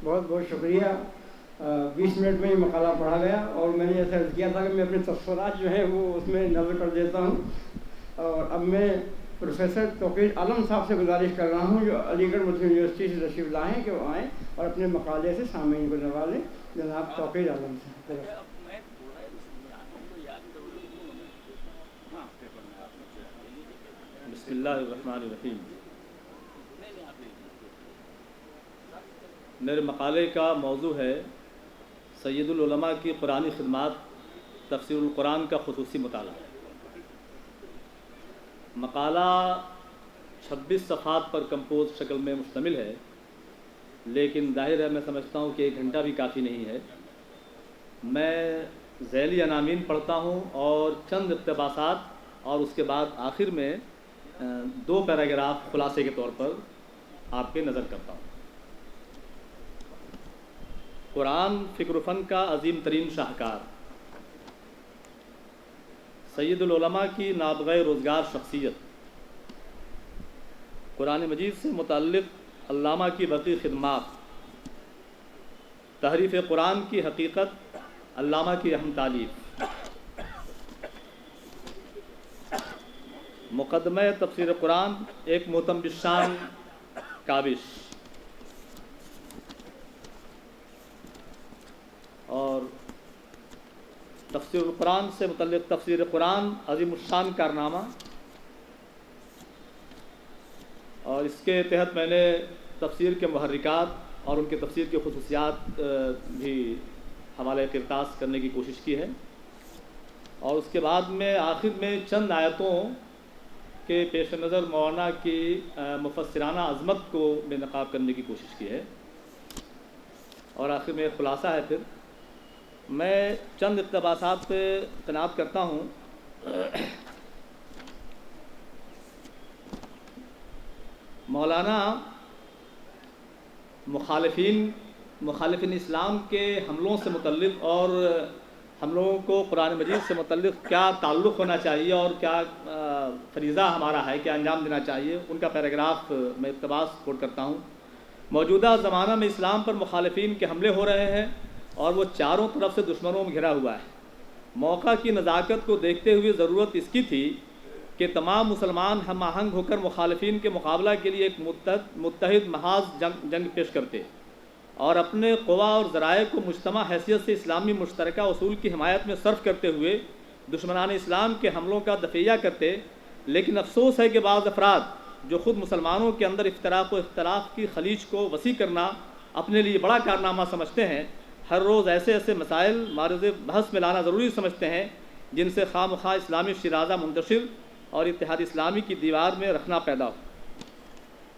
بہت بہت شکریہ. 20 منٹ میں یہ مقالہ پڑھا گیا اور میں نے ایسا عرض کیا تھا کہ میں اپنے تصورات جو ہیں وہ اس میں نظر کر دیتا ہوں. اور اب میں پروفیسر توقیر عالم صاحب سے گزارش کر رہا ہوں جو علی گڑھ مسلم یونیورسٹی سے تشریف لائیں کہ وہ آئیں اور اپنے مقالے سے سامعین کو نوازیں. جناب توقیر عالم صاحب. بسم اللہ الرحمن الرحیم. میرے مقالے کا موضوع ہے سید العلماء کی قرآنی خدمات تفسیر القرآن کا خصوصی مطالعہ. مقالہ 26 صفحات پر کمپوز شکل میں مشتمل ہے، لیکن ظاہر ہے میں سمجھتا ہوں کہ 1 گھنٹہ بھی کافی نہیں ہے. میں ذیلی عناوین پڑھتا ہوں اور چند اقتباسات اور اس کے بعد آخر میں 2 پیراگراف خلاصے کے طور پر آپ پہ نظر کرتا ہوں. قرآن فکر و فن کا عظیم ترین شاہکار، سید العلماء کی نابغہ روزگار شخصیت، قرآن مجید سے متعلق علامہ کی بقی خدمات، تحریف قرآن کی حقیقت، علامہ کی اہم تالیف، مقدمہ تفسیر قرآن ایک محتم بالشان کاوش، اور تفسیر القرآن سے متعلق تفسیر قرآن عظیم الشان کارنامہ. اور اس کے تحت میں نے تفسیر کے محرکات اور ان کے تفسیر کی خصوصیات بھی حوالہ کرتاس کرنے کی کوشش کی ہے. اور اس کے بعد میں آخر میں چند آیتوں کے پیش نظر مولانا کی مفسرانہ عظمت کو بے نقاب کرنے کی کوشش کی ہے. اور آخر میں خلاصہ ہے. پھر میں چند اقتباسات پہ تناوب کرتا ہوں. مولانا مخالفین اسلام کے حملوں سے متعلق اور ہم لوگوں کو قرآن مجید سے متعلق کیا تعلق ہونا چاہیے اور کیا فریضہ ہمارا ہے، کیا انجام دینا چاہیے، ان کا پیراگراف میں اقتباس کوٹ کرتا ہوں. موجودہ زمانہ میں اسلام پر مخالفین کے حملے ہو رہے ہیں اور وہ چاروں طرف سے دشمنوں میں گھرا ہوا ہے. موقع کی نزاکت کو دیکھتے ہوئے ضرورت اس کی تھی کہ تمام مسلمان ہم آہنگ ہو کر مخالفین کے مقابلہ کے لیے ایک متحد محاذ جنگ پیش کرتے اور اپنے قوا اور ذرائع کو مجتمع حیثیت سے اسلامی مشترکہ اصول کی حمایت میں صرف کرتے ہوئے دشمنان اسلام کے حملوں کا دفعیہ کرتے. لیکن افسوس ہے کہ بعض افراد جو خود مسلمانوں کے اندر افتراق و اختلاف کی خلیج کو وسیع کرنا اپنے لیے بڑا کارنامہ سمجھتے ہیں، ہر روز ایسے مسائل معرض بحث میں لانا ضروری سمجھتے ہیں جن سے خواہ مخواہ اسلامی شیرازہ منتشر اور اتحاد اسلامی کی دیوار میں رکھنا پیدا ہو.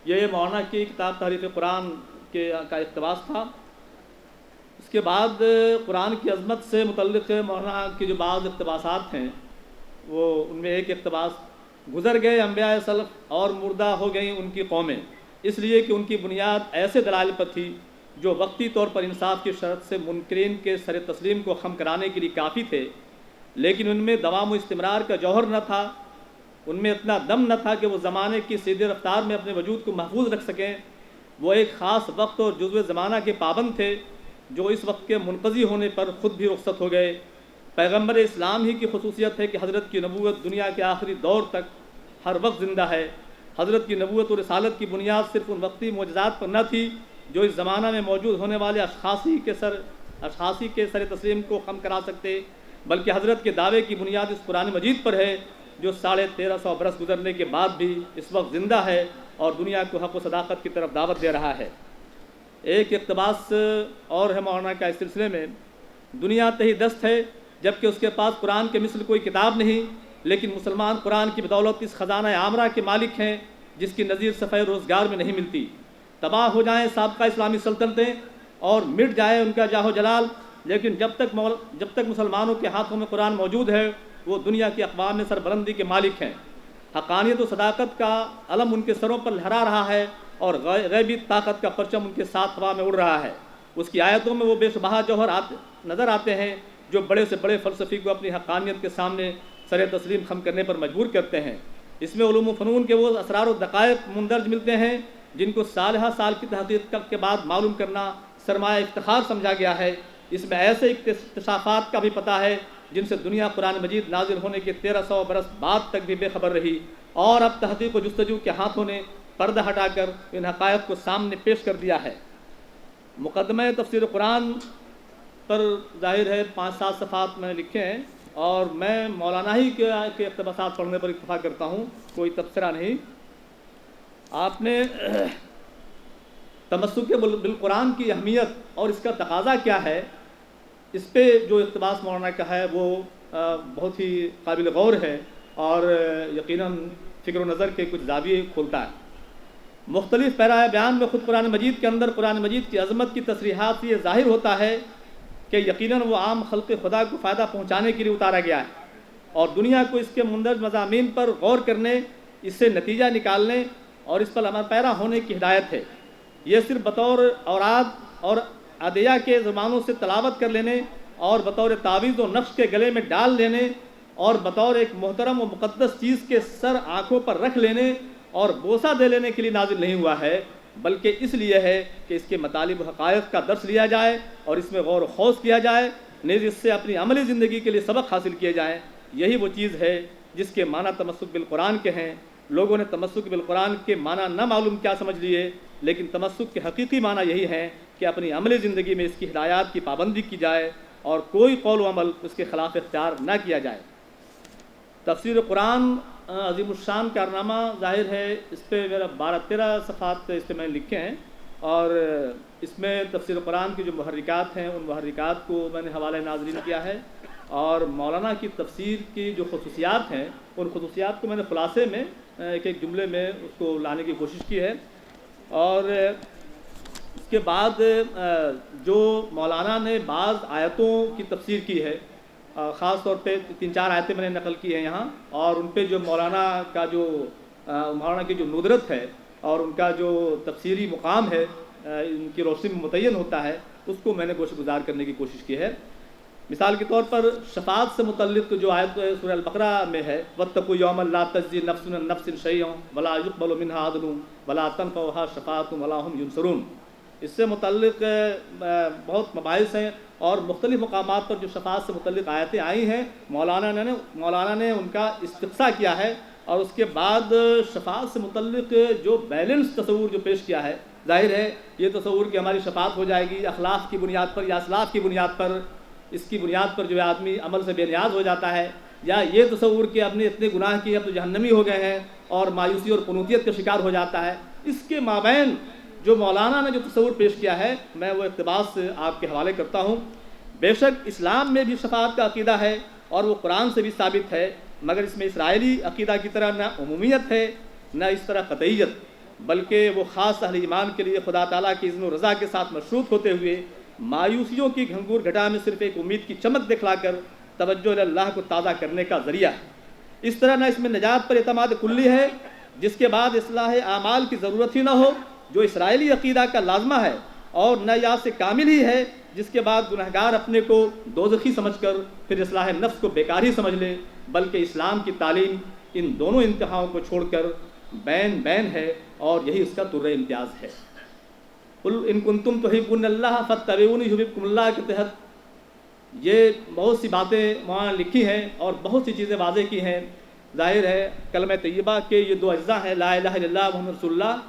یہ مولانا کی کتاب تحریف قرآن کا اقتباس تھا. اس کے بعد قرآن کی عظمت سے متعلق مولانا کی جو بعض اقتباسات ہیں وہ ان میں ایک اقتباس: گزر گئے انبیاء سلف اور مردہ ہو گئیں ان کی قومیں، اس لیے کہ ان کی بنیاد ایسے دلائل پر تھی جو وقتی طور پر انصاف کی شرط سے منکرین کے سر تسلیم کو خم کرانے کے لیے کافی تھے، لیکن ان میں دوام و استمرار کا جوہر نہ تھا، ان میں اتنا دم نہ تھا کہ وہ زمانے کی سیدھی رفتار میں اپنے وجود کو محفوظ رکھ سکیں. وہ ایک خاص وقت اور جزو زمانہ کے پابند تھے جو اس وقت کے منقضی ہونے پر خود بھی رخصت ہو گئے. پیغمبر اسلام ہی کی خصوصیت ہے کہ حضرت کی نبوت دنیا کے آخری دور تک ہر وقت زندہ ہے. حضرت کی نبوت اور رسالت کی بنیاد صرف ان وقتی معجزات پر نہ تھی جو اس زمانہ میں موجود ہونے والے اشخاصی کے سر تسلیم کو خم کرا سکتے، بلکہ حضرت کے دعوے کی بنیاد اس قرآن مجید پر ہے جو 1350 برس گزرنے کے بعد بھی اس وقت زندہ ہے اور دنیا کو حق و صداقت کی طرف دعوت دے رہا ہے. ایک اقتباس اور ہے مولانا کا اس سلسلے میں: دنیا تہی دست ہے جبکہ اس کے پاس قرآن کے مثل کوئی کتاب نہیں، لیکن مسلمان قرآن کی بدولت اس خزانہ عامرہ کے مالک ہیں جس کی نظیر صفحہ روزگار میں نہیں ملتی. تباہ ہو جائیں سابقہ اسلامی سلطنتیں اور مٹ جائے ان کا جاہ و جلال، لیکن جب تک مسلمانوں کے ہاتھوں میں قرآن موجود ہے وہ دنیا کی اقوام میں سربلندی کے مالک ہیں. حقانیت و صداقت کا علم ان کے سروں پر لہرا رہا ہے اور غیبی طاقت کا پرچم ان کے ساتھ ہوا میں اڑ رہا ہے. اس کی آیتوں میں وہ بے شبہ جوہر نظر آتے ہیں جو بڑے سے بڑے فلسفی کو اپنی حقانیت کے سامنے سر تسلیم خم کرنے پر مجبور کرتے ہیں. اس میں علوم و فنون کے وہ اسرار و دقائق مندرج ملتے ہیں جن کو سالہ سال کی تحقیق کے بعد معلوم کرنا سرمایہ افتخار سمجھا گیا ہے۔ اس میں ایسے اکتشافات کا بھی پتہ ہے جن سے دنیا قرآن مجید نازل ہونے کے 1300 برس بعد تک بھی بے خبر رہی، اور اب تحقیق و جستجو کے ہاتھوں نے پردہ ہٹا کر ان حقائق کو سامنے پیش کر دیا ہے۔ مقدمہ تفسیر قرآن پر ظاہر ہے 5-7 صفحات میں نے لکھے ہیں، اور میں مولانا ہی کے اقتباسات پڑھنے پر اکتفا کرتا ہوں، کوئی تبصرہ نہیں۔ آپ نے تمسک بالقرآن کی اہمیت اور اس کا تقاضا کیا ہے، اس پہ جو اقتباس مولانا کا ہے وہ بہت ہی قابل غور ہے، اور یقیناً فکر و نظر کے کچھ زاویے کھولتا ہے۔ مختلف پیرائے بیان میں خود قرآن مجید کے اندر قرآن مجید کی عظمت کی تصریحات سے یہ ظاہر ہوتا ہے کہ یقیناً وہ عام خلق خدا کو فائدہ پہنچانے کے لیے اتارا گیا ہے، اور دنیا کو اس کے مندرج مضامین پر غور کرنے، اس سے نتیجہ نکالنے اور اس پر عمل پیرا ہونے کی ہدایت ہے۔ یہ صرف بطور اوراد اور ادعیہ کے زبانوں سے تلاوت کر لینے اور بطور تعویذ و نقش کے گلے میں ڈال لینے اور بطور ایک محترم و مقدس چیز کے سر آنکھوں پر رکھ لینے اور بوسہ دے لینے کے لیے نازل نہیں ہوا ہے، بلکہ اس لیے ہے کہ اس کے مطالب و حقائق کا درس لیا جائے اور اس میں غور و خوض کیا جائے، نیز اس سے اپنی عملی زندگی کے لیے سبق حاصل کیے جائیں۔ یہی وہ چیز ہے جس کے معنی تمسک بالقرآن کے ہیں۔ لوگوں نے تمسک بالقرآن کے معنی نہ معلوم کیا سمجھ لیے، لیکن تمسک کے حقیقی معنی یہی ہیں کہ اپنی عملی زندگی میں اس کی ہدایات کی پابندی کی جائے اور کوئی قول و عمل اس کے خلاف اختیار نہ کیا جائے۔ تفسیر قرآن عظیم الشان کارنامہ ظاہر ہے، اس پہ میرا 12-13 صفحات اس پہ میں نے لکھے ہیں، اور اس میں تفسیر قرآن کی جو محرکات ہیں ان محرکات کو میں نے حوالہ ناظرین کیا ہے، اور مولانا کی تفسیر کی جو خصوصیات ہیں ان خصوصیات کو میں نے خلاصے میں ایک جملے میں اس کو لانے کی کوشش کی ہے۔ اور اس کے بعد جو مولانا نے بعض آیتوں کی تفسیر کی ہے، خاص طور پہ 3-4 آیتیں میں نے نقل کی ہیں یہاں، اور ان پہ جو مولانا کی جو ندرت ہے اور ان کا جو تفسیری مقام ہے ان کی روشنی میں متعین ہوتا ہے، اس کو میں نے گوشہ گزار کرنے کی کوشش کی ہے۔ مثال کے طور پر شفاعت سے متعلق جو آیت سورہ البقرہ میں ہے، وَاتَّقُوا يَوْمًا لَا تَجْزِي نَفْسٌ عَن نَفْسٍ شَيْئًا وَلَا يُقْبَلُ مِنْهَا عَدْلٌ وَلَا تَنفَعُهَا شَفَاعَةٌ وَلَا هُمْ يُنصَرُونَ۔ اس سے متعلق بہت مباحث ہیں، اور مختلف مقامات پر جو شفاعت سے متعلق آیتیں آئی ہیں مولانا نے ان کا استقصاء کیا ہے، اور اس کے بعد شفاعت سے متعلق جو بیلنس تصور جو پیش کیا ہے، ظاہر ہے یہ تصور کہ ہماری شفاعت ہو جائے گی اخلاق کی بنیاد پر یا اسلاف کی بنیاد پر، اس کی بنیاد پر جو ہے آدمی عمل سے بے نیاز ہو جاتا ہے، یا یہ تصور کہ اپنے اتنے گناہ کیے اب تو جہنمی ہو گئے ہیں اور مایوسی اور قنوطیت کا شکار ہو جاتا ہے۔ اس کے مابین جو مولانا نے جو تصور پیش کیا ہے میں وہ اقتباس آپ کے حوالے کرتا ہوں۔ بے شک اسلام میں بھی شفاعت کا عقیدہ ہے اور وہ قرآن سے بھی ثابت ہے، مگر اس میں اسرائیلی عقیدہ کی طرح نہ عمومیت ہے نہ اس طرح قطعیت، بلکہ وہ خاص اہل ایمان کے لیے خدا تعالیٰ کی اذن و رضا کے ساتھ مشروط ہوتے ہوئے مایوسیوں کی گھنگور گھٹا میں صرف ایک امید کی چمک دکھلا کر توجہ اللہ کو تازہ کرنے کا ذریعہ ہے۔ اس طرح نہ اس میں نجات پر اعتماد کلی ہے جس کے بعد اصلاح اعمال کی ضرورت ہی نہ ہو جو اسرائیلی عقیدہ کا لازمہ ہے، اور نہ یا سے کامل ہی ہے جس کے بعد گنہگار اپنے کو دوزخی سمجھ کر پھر اصلاح نفس کو بیکار ہی سمجھ لے، بلکہ اسلام کی تعلیم ان دونوں انتہاؤں کو چھوڑ کر بین ہے، اور یہی اس کا طرز امتیاز ہے۔ قل ان کنتم تحبون اللہ فاتبعونی یحببکم اللہ کے تحت یہ بہت سی باتیں وہاں لکھی ہیں اور بہت سی چیزیں واضح کی ہیں۔ ظاہر ہے کلمہ طیبہ کے یہ 2 اجزاء ہیں، لا الہ الا اللہ محمد رسول اللہ،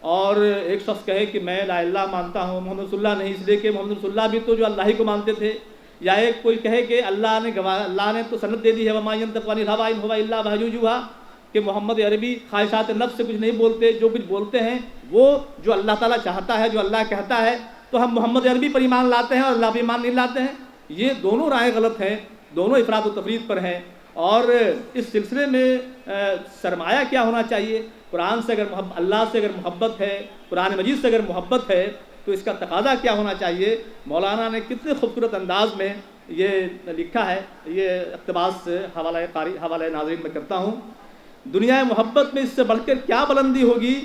اور ایک شخص کہے کہ میں لا الہ مانتا ہوں محمد رسول اللہ نہیں، اس لیے کہ محمد رسول اللہ بھی تو جو اللہ ہی کو مانتے تھے، یا ایک کوئی کہے کہ اللہ نے تو سند دے دی ہے وما ینطق عن الہوی ان ہو الا وحی یوحی، کہ محمد عربی خواہشات نفس سے کچھ نہیں بولتے، جو کچھ بولتے ہیں وہ جو اللہ تعالیٰ چاہتا ہے، جو اللہ کہتا ہے، تو ہم محمد عربی پر ایمان لاتے ہیں اور اللہ پر ایمان نہیں لاتے ہیں۔ یہ دونوں رائے غلط ہیں، دونوں افراد و تفرید پر ہیں، اور اس سلسلے میں سرمایہ کیا ہونا چاہیے؟ قرآن سے اگر اللہ سے اگر محبت ہے، قرآن مجید سے اگر محبت ہے تو اس کا تقاضا کیا ہونا چاہیے؟ مولانا نے کتنے خوبصورت انداز میں یہ لکھا ہے، یہ اقتباس حوالہ ناظرین میں کرتا ہوں۔ دنیا محبت میں اس سے بڑھ کر کیا بلندی ہوگی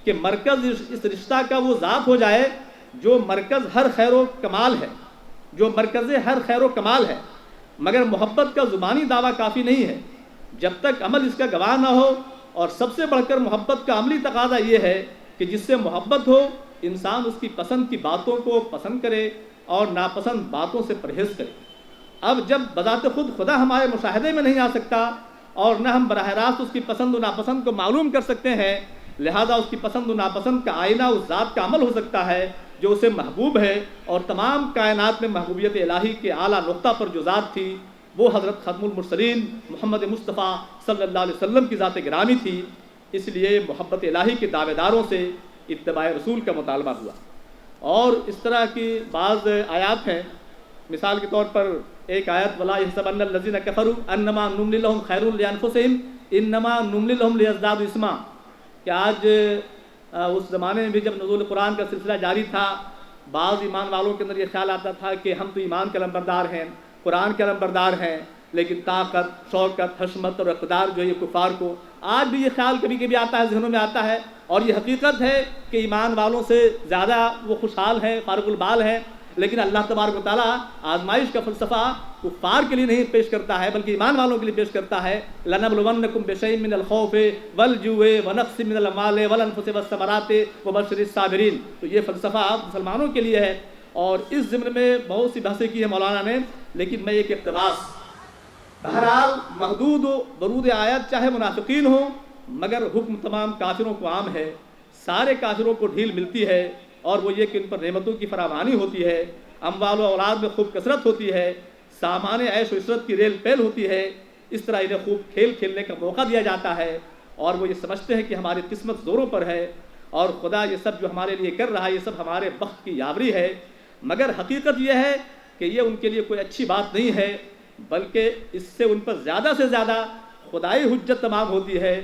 کہ مرکز اس رشتہ کا وہ ذات ہو جائے جو مرکز ہر خیر و کمال ہے، جو مرکز ہر خیر و کمال ہے، مگر محبت کا زبانی دعویٰ کافی نہیں ہے جب تک عمل اس کا گواہ نہ ہو، اور سب سے بڑھ کر محبت کا عملی تقاضا یہ ہے کہ جس سے محبت ہو انسان اس کی پسند کی باتوں کو پسند کرے اور ناپسند باتوں سے پرہیز کرے۔ اب جب بذات خود خدا ہمارے مشاہدے میں نہیں آ سکتا اور نہ ہم براہ راست اس کی پسند و ناپسند کو معلوم کر سکتے ہیں، لہذا اس کی پسند و ناپسند کا آئینہ اس ذات کا عمل ہو سکتا ہے جو اسے محبوب ہے، اور تمام کائنات میں محبوبیت الہی کے اعلیٰ نقطہ پر جو ذات تھی وہ حضرت ختم المرسلین محمد مصطفیٰ صلی اللہ علیہ وسلم کی ذات گرامی تھی۔ اس لیے محبت الہی کے دعوے داروں سے اتباع رسول کا مطالبہ ہوا۔ اور اس طرح کی بعض آیات ہیں، مثال کے طور پر ایک آیت وَلَا يَحْسَبَنَّ الَّذِينَ كَفَرُوا أَنَّمَا نُمْلِي لَهُمْ خَيْرٌ لِأَنفُسِهِمْ إِنَّمَا نُمْلِي لَهُمْ لِيَزْدَادُوا إِثْمًا کہ آج اس زمانے میں بھی جب نزول قرآن کا سلسلہ جاری تھا، بعض ایمان والوں کے اندر یہ خیال آتا تھا کہ ہم تو ایمان کے علمبردار ہیں، قرآن کے علمبردار ہیں، لیکن طاقت، شوکت، حشمت اور اقتدار جو ہے یہ کفار کو آج بھی یہ خیال کبھی کبھی آتا ہے، ذہنوں میں آتا ہے، اور یہ حقیقت ہے کہ ایمان والوں سے زیادہ وہ خوشحال ہیں، فارغ البال ہیں۔ لیکن اللہ تبارک و تعالیٰ آزمائش کا فلسفہ کفار کے لیے نہیں پیش کرتا ہے بلکہ ایمان والوں کے لیے پیش کرتا ہے۔ لَنَبْلُوَنَّكُمْ بِشَيْءٍ مِّنَ الْخَوْفِ وَالْجُوعِ وَنَقْصٍ مِّنَ الْأَمْوَالِ وَالْأَنفُسِ وَالثَّمَرَاتِ وَبَشِّرِ الصَّابِرِينَ، تو یہ فلسفہ مسلمانوں کے لیے ہے، اور اس ضمن میں بہت سی بحثیں کی ہیں مولانا نے، لیکن میں ایک اقتباس، بہرحال محدود و ورود آیت چاہے منافقین ہوں مگر حکم تمام کافروں کو عام ہے، سارے کافروں کو ڈھیل ملتی ہے، اور وہ یہ کہ ان پر نعمتوں کی فراوانی ہوتی ہے، اموال و اولاد میں خوب کثرت ہوتی ہے، سامان عیش و عشرت کی ریل پیل ہوتی ہے، اس طرح انہیں خوب کھیل کھیلنے کا موقع دیا جاتا ہے، اور وہ یہ سمجھتے ہیں کہ ہماری قسمت زوروں پر ہے اور خدا یہ سب جو ہمارے لیے کر رہا ہے یہ سب ہمارے بخت کی یاوری ہے، مگر حقیقت یہ ہے کہ یہ ان کے لیے کوئی اچھی بات نہیں ہے، بلکہ اس سے ان پر زیادہ سے زیادہ خدائی حجت تمام ہوتی ہے،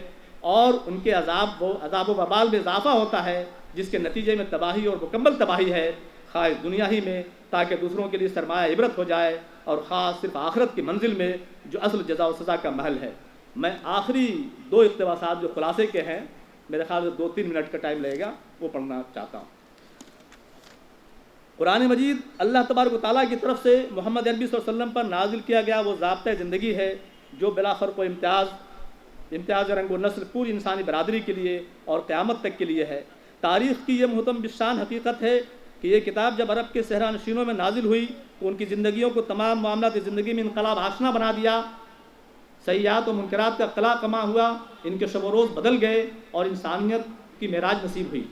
اور ان کے عذاب و وبال میں اضافہ ہوتا ہے، جس کے نتیجے میں تباہی اور مکمل تباہی ہے، خواہ دنیا ہی میں تاکہ دوسروں کے لیے سرمایہ عبرت ہو جائے، اور خاص صرف آخرت کی منزل میں جو اصل جزا و سزا کا محل ہے۔ میں آخری دو اقتباسات جو خلاصے کے ہیں، میرے خیال سے 2-3 منٹ کا ٹائم لگے گا، وہ پڑھنا چاہتا ہوں۔ قرآن مجید اللہ تبارک و تعالیٰ کی طرف سے محمد عربی صلی اللہ علیہ وسلم پر نازل کیا گیا وہ ضابطۂ زندگی ہے جو بلا فرق و امتیاز رنگ و نسل پوری انسانی برادری کے لیے اور قیامت تک کے لیے ہے۔ تاریخ کی یہ محتم بشان حقیقت ہے کہ یہ کتاب جب عرب کے صحرا نشینوں میں نازل ہوئی تو ان کی زندگیوں کو تمام معاملات زندگی میں انقلاب آشنا بنا دیا، سیئات و منکرات کا اطلاع کما ہوا، ان کے شب و روز بدل گئے اور انسانیت کی معراج نصیب ہوئی۔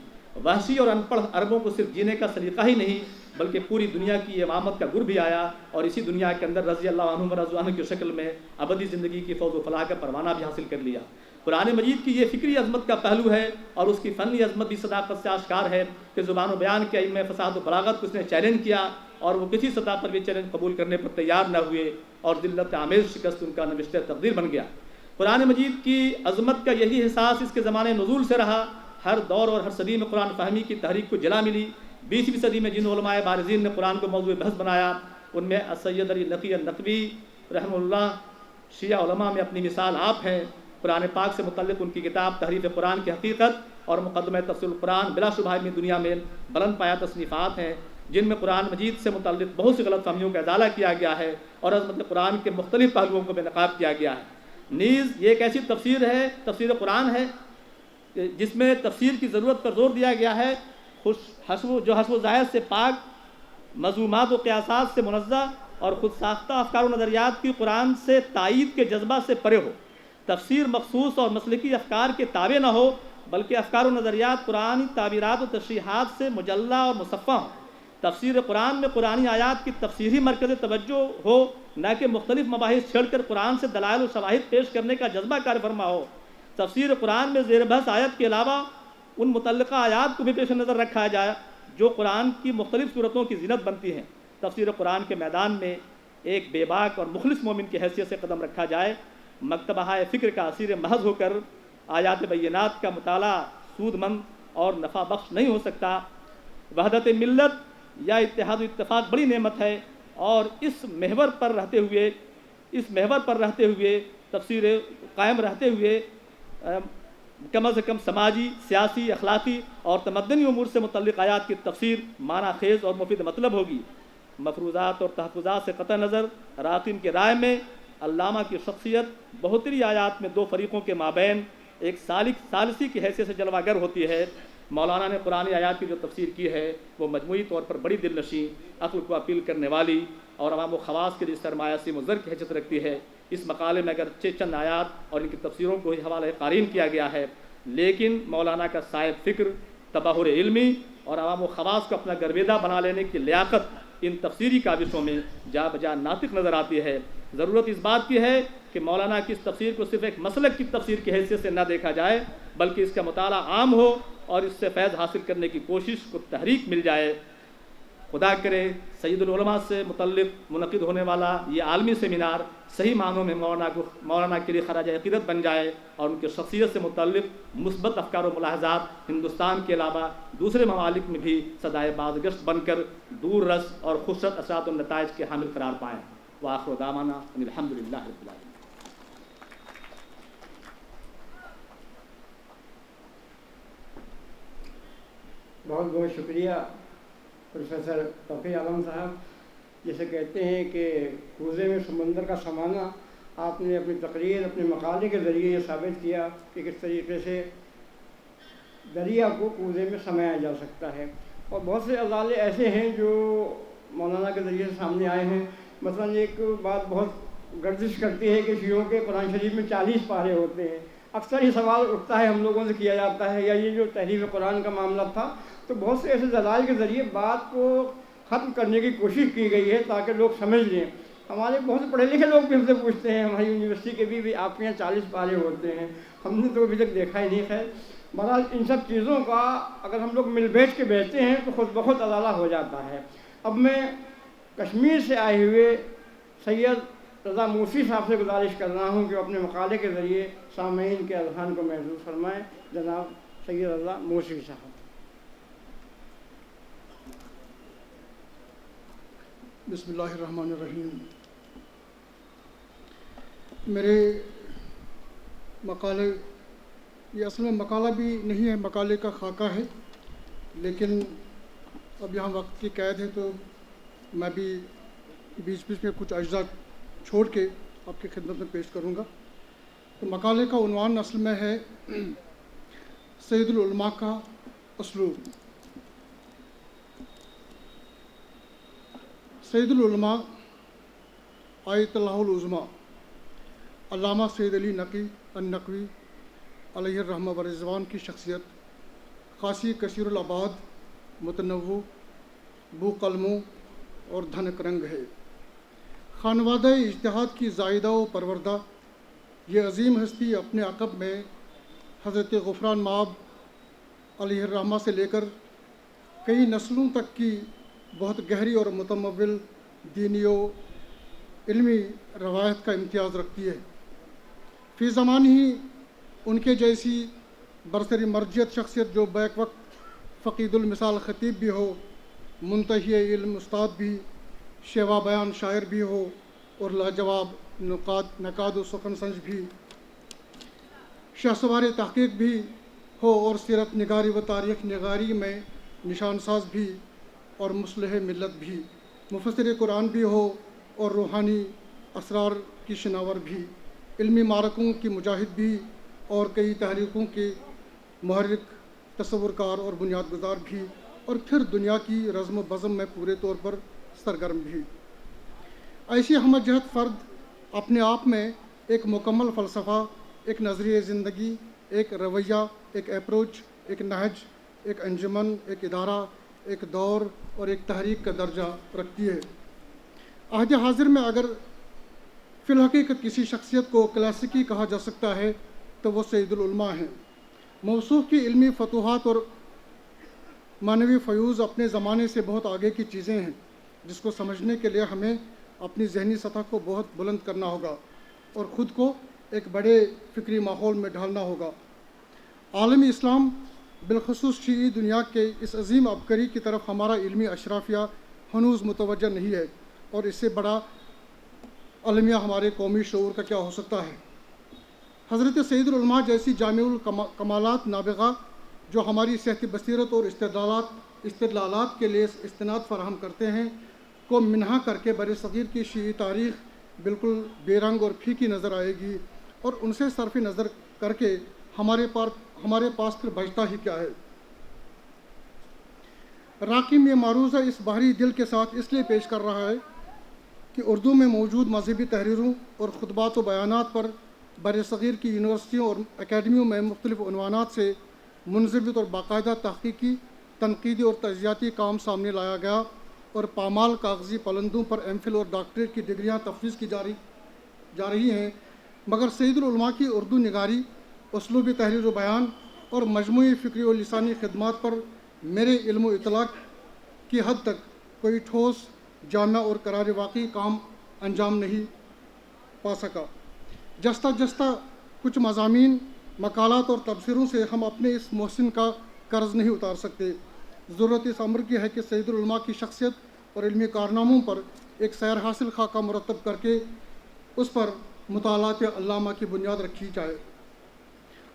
وحشی اور ان پڑھ عربوں کو صرف جینے کا سلیقہ ہی نہیں بلکہ پوری دنیا کی امامت کا گر بھی آیا، اور اسی دنیا کے اندر رضی اللہ عنہم و رضوا عنہ کی شکل میں ابدی زندگی کی فوز و فلاح کا پروانہ بھی حاصل کر لیا۔ قرآن مجید کی یہ فکری عظمت کا پہلو ہے، اور اس کی فنی عظمت بھی صداقت سے آشکار ہے کہ زبان و بیان کے علم فساد و بلاغت کو اس نے چیلنج کیا، اور وہ کسی سطح پر بھی چیلنج قبول کرنے پر تیار نہ ہوئے، اور ذلت آمیز شکست ان کا نوشتہ تقدیر بن گیا۔ قرآن مجید کی عظمت کا یہی احساس اس کے زمانے نزول سے رہا۔ ہر دور اور ہر صدی میں قرآن فہمی کی تحریک کو جلا ملی۔ 20ویں صدی میں جن علماء بارزین نے قرآن کو موضوع بحث بنایا ان میں السید علی نقی النقوی رحمہ اللہ شیعہ علماء میں اپنی مثال آپ ہیں۔ قرآن پاک سے متعلق ان کی کتاب تحریف قرآن کی حقیقت اور مقدمہ تفسیر القرآن بلا شبہ علمی دنیا میں بلند پایہ تصنیفات ہیں جن میں قرآن مجید سے متعلق بہت سی غلط فہمیوں کا ازالہ کیا گیا ہے اور عظمت قرآن کے مختلف پہلوؤں کو بے نقاب کیا گیا ہے۔ نیز یہ ایک ایسی تفسیر ہے، تفسیر قرآن ہے، جس میں تفسیر کی ضرورت پر زور دیا گیا ہے، جو حسب و ظاہر سے پاک، مضمومات و قیاسات سے منزہ اور خود ساختہ افکار و نظریات کی قرآن سے تائید کے جذبہ سے پرے ہو۔ تفسیر مخصوص اور مسلکی افکار کے تابع نہ ہو بلکہ افکار و نظریات قرآنی تعبیرات و تشریحات سے مجلہ اور مصفہ ہوں۔ تفسیر قرآن میں قرآنی آیات کی تفسیری مرکز توجہ ہو، نہ کہ مختلف مباحث چھیڑ کر قرآن سے دلائل و شواہد پیش کرنے کا جذبہ کار فرما ہو۔ تفسیر قرآن میں زیر بحث آیت کے علاوہ ان متعلقہ آیات کو بھی پیش نظر رکھا جائے جو قرآن کی مختلف صورتوں کی زینت بنتی ہیں۔ تفسیر قرآن کے میدان میں ایک بے باک اور مخلص مومن کی حیثیت سے قدم رکھا جائے، مکتبہ فکر کا اسیر محض ہو کر آیات بینات کا مطالعہ سود مند اور نفع بخش نہیں ہو سکتا۔ وحدت ملت یا اتحاد و اتفاق بڑی نعمت ہے، اور اس محور پر رہتے ہوئے تفسیر قائم رہتے ہوئے کم از کم سماجی، سیاسی، اخلاقی اور تمدنی امور سے متعلق آیات کی تفسیر معنی خیز اور مفید مطلب ہوگی۔ مفروضات اور تحفظات سے قطع نظر راقین کی رائے میں علامہ کی شخصیت بہتری آیات میں دو فریقوں کے مابین ایک ثالثی کی حیثیت سے جلوہ گر ہوتی ہے۔ مولانا نے قرآن آیات کی جو تفسیر کی ہے وہ مجموعی طور پر بڑی دل نشیں، عقل کو اپیل کرنے والی اور عوام و خواص کے لیے سرمایہ سے مضر کی حیثیت رکھتی ہے۔ اس مقالے میں اگرچہ چند آیات اور ان کی تفسیروں کو ہی حوالہ قارئین کیا گیا ہے، لیکن مولانا کا صاحب فکر، تبحر علمی اور عوام و خواص کو اپنا گرویدہ بنا لینے کی لیاقت ان تفسیری کاوشوں میں جا بجا ناطق نظر آتی ہے۔ ضرورت اس بات کی ہے کہ مولانا کی اس تفسیر کو صرف ایک مسلک کی تفسیر کی حیثیت سے نہ دیکھا جائے، بلکہ اس کا مطالعہ عام ہو اور اس سے فیض حاصل کرنے کی کوشش کو تحریک مل جائے۔ خدا کرے سید العلماء سے متعلق منعقد ہونے والا یہ عالمی سیمینار صحیح معنوں میں مولانا کے لیے خراج عقیدت بن جائے اور ان کی شخصیت سے متعلق مثبت افکار و ملاحظات ہندوستان کے علاوہ دوسرے ممالک میں بھی صدائے بازگشت بن کر دور رس اور خوشرت اثرات و نتائج کے حامل قرار پائیں۔ وآخر دعوانا ان الحمد للہ رب العالمین۔ بہت بہت شکریہ پروفیسر توقیر عالم صاحب۔ جسے کہتے ہیں کہ کوزے میں سمندر کا سمانا، آپ نے اپنی تقریر، اپنے مقالے کے ذریعے یہ ثابت کیا کہ کس طریقے سے دریا کو کوزے میں سمایا جا سکتا ہے۔ اور بہت سے ازالے ایسے ہیں جو مولانا کے ذریعے سے سامنے آئے ہیں۔ مثلاً ایک بات بہت گردش کرتی ہے کہ شیعوں کے قرآن شریف میں 40 پارے ہوتے ہیں۔ اکثر یہ سوال اٹھتا ہے، ہم لوگوں سے کیا جاتا ہے، یا یہ جو تحریف قرآن کا معاملہ تھا، تو بہت سے ایسے دلائل کے ذریعے بات کو ختم کرنے کی کوشش کی گئی ہے تاکہ لوگ سمجھ لیں۔ ہمارے بہت سے پڑھے لکھے لوگ بھی ہم سے پوچھتے ہیں، ہماری یونیورسٹی کے بھی آپ کے یہاں 40 پارے ہوتے ہیں، ہم نے تو ابھی تک دیکھا ہی نہیں۔ خیر بہرحال ان سب چیزوں کا اگر ہم لوگ مل بیٹھ کے بیٹھتے ہیں تو خود بخود ازالہ ہو جاتا ہے۔ اب میں کشمیر سے آئے ہوئے سید رضا موسی صاحب سے گزارش کر رہا ہوں کہ وہ اپنے مقالے کے ذریعے سامعین کے اذہان کو محظوظ فرمائیں۔ جناب سید رضا موسی صاحب۔ بسم اللہ الرحمن الرحیم۔ میرے مقالے، یہ اصل میں مقالہ بھی نہیں ہے، مقالے کا خاکہ ہے، لیکن اب یہاں وقت کی قید ہے تو میں بھی بیچ بیچ میں کچھ اجزاء چھوڑ کے آپ کی خدمت میں پیش کروں گا۔ تو مقالے کا عنوان اصل میں ہے سید العلماء کا اسلوب۔ سید العلماء آیت اللہ العظمیٰ علامہ سید علی نقی النقوی علیہ الرحمہ و رضوان کی شخصیت خاصی کثیر الابعاد، متنوع، بو قلموں اور دھنک رنگ ہے۔ خانوادہ اجتہاد کی زائدہ و پروردہ یہ عظیم ہستی اپنے عقب میں حضرت غفران مآب علیہ الرحمہ سے لے کر کئی نسلوں تک کی بہت گہری اور متمول دینی و علمی روایت کا امتیاز رکھتی ہے۔ فی زمان ہی ان کے جیسی برسری مرجعیت شخصیت جو بیک وقت فقید المثال خطیب بھی ہو، منتہی علم استاد بھی، شیوا بیان شاعر بھی ہو اور لاجواب نقاد و سخن سنج بھی، شہسوار تحقیق بھی ہو اور سیرت نگاری و تاریخ نگاری میں نشان ساز بھی اور مصلح ملت بھی، مفسر قرآن بھی ہو اور روحانی اسرار کی شناور بھی، علمی معرکوں کی مجاہد بھی اور کئی تحریکوں کے محرک، تصور کار اور بنیاد گزار بھی، اور پھر دنیا کی رزم و بزم میں پورے طور پر سرگرم بھی۔ ایسی ہمہ جہت فرد اپنے آپ میں ایک مکمل فلسفہ، ایک نظریہ زندگی، ایک رویہ، ایک اپروچ، ایک نہج، ایک انجمن، ایک ادارہ، ایک دور اور ایک تحریک کا درجہ رکھتی ہے۔ عہد حاضر میں اگر فی الحقیقت کسی شخصیت کو کلاسیکی کہا جا سکتا ہے تو وہ سید العلماء ہیں۔ موصوف کی علمی فتوحات اور معنوی فیوز اپنے زمانے سے بہت آگے کی چیزیں ہیں، جس کو سمجھنے کے لیے ہمیں اپنی ذہنی سطح کو بہت بلند کرنا ہوگا اور خود کو ایک بڑے فکری ماحول میں ڈھالنا ہوگا۔ عالمی اسلام بالخصوص شیعی دنیا کے اس عظیم عبقری کی طرف ہمارا علمی اشرافیہ ہنوز متوجہ نہیں ہے، اور اس سے بڑا المیہ ہمارے قومی شعور کا کیا ہو سکتا ہے۔ حضرت سید العلماء جیسی جامع الکمالات نابغہ جو ہماری صحت بصیرت اور استدلالات کے لیے استناد فراہم کرتے ہیں کو منہا کر کے بر صغیر کی شیعی تاریخ بالکل بے رنگ اور پھیکی نظر آئے گی، اور ان سے صرف نظر کر کے ہمارے پاس پھر بچتا ہی کیا ہے۔ راقم یہ معروضہ اس بحری دل کے ساتھ اس لیے پیش کر رہا ہے کہ اردو میں موجود مذہبی تحریروں اور خطبات و بیانات پر بر صغیر کی یونیورسٹیوں اور اکیڈمیوں میں مختلف عنوانات سے منضبط اور باقاعدہ تحقیقی، تنقیدی اور تجزیاتی کام سامنے لایا گیا اور پامال کاغذی پلندوں پر ایم فل اور ڈاکٹریٹ کی ڈگریاں تفویض کی جا رہی ہیں، مگر سید العلماء کی اردو نگاری، اسلوبی تحریر و بیان اور مجموعی فکری و لسانی خدمات پر میرے علم و اطلاع کی حد تک کوئی ٹھوس، جامع اور قرار واقعی کام انجام نہیں پا سکا۔ جستہ کچھ مضامین، مقالات اور تبصروں سے ہم اپنے اس محسن کا قرض نہیں اتار سکتے۔ ضرورت اس امر کی ہے کہ سید العلماء کی شخصیت اور علمی کارناموں پر ایک سیر حاصل خاکہ مرتب کر کے اس پر مطالعات علامہ کی بنیاد رکھی جائے۔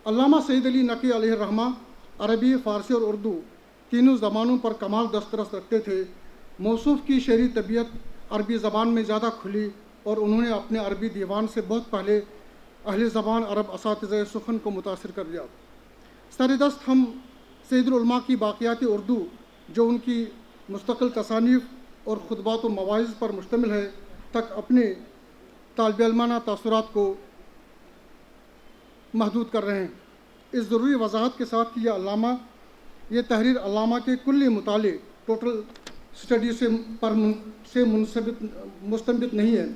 علامہ سعید علی نقی علیہ الرحمہ عربی، فارسی اور اردو تینوں زبانوں پر کمال دسترس رکھتے تھے۔ موصوف کی شعری طبیعت عربی زبان میں زیادہ کھلی اور انہوں نے اپنے عربی دیوان سے بہت پہلے اہل زبان عرب اساتذہ سخن کو متاثر کر دیا۔ سر دست ہم سید العلماء کی باقیات اردو، جو ان کی مستقل تصانیف اور خطبات و مواعظ پر مشتمل ہے، تک اپنے طالب علمانہ تاثرات کو محدود کر رہے ہیں۔ اس ضروری وضاحت کے ساتھ کہ یہ تحریر علامہ کے کلی مطالعے، ٹوٹل اسٹڈی سے مستنبط نہیں ہے،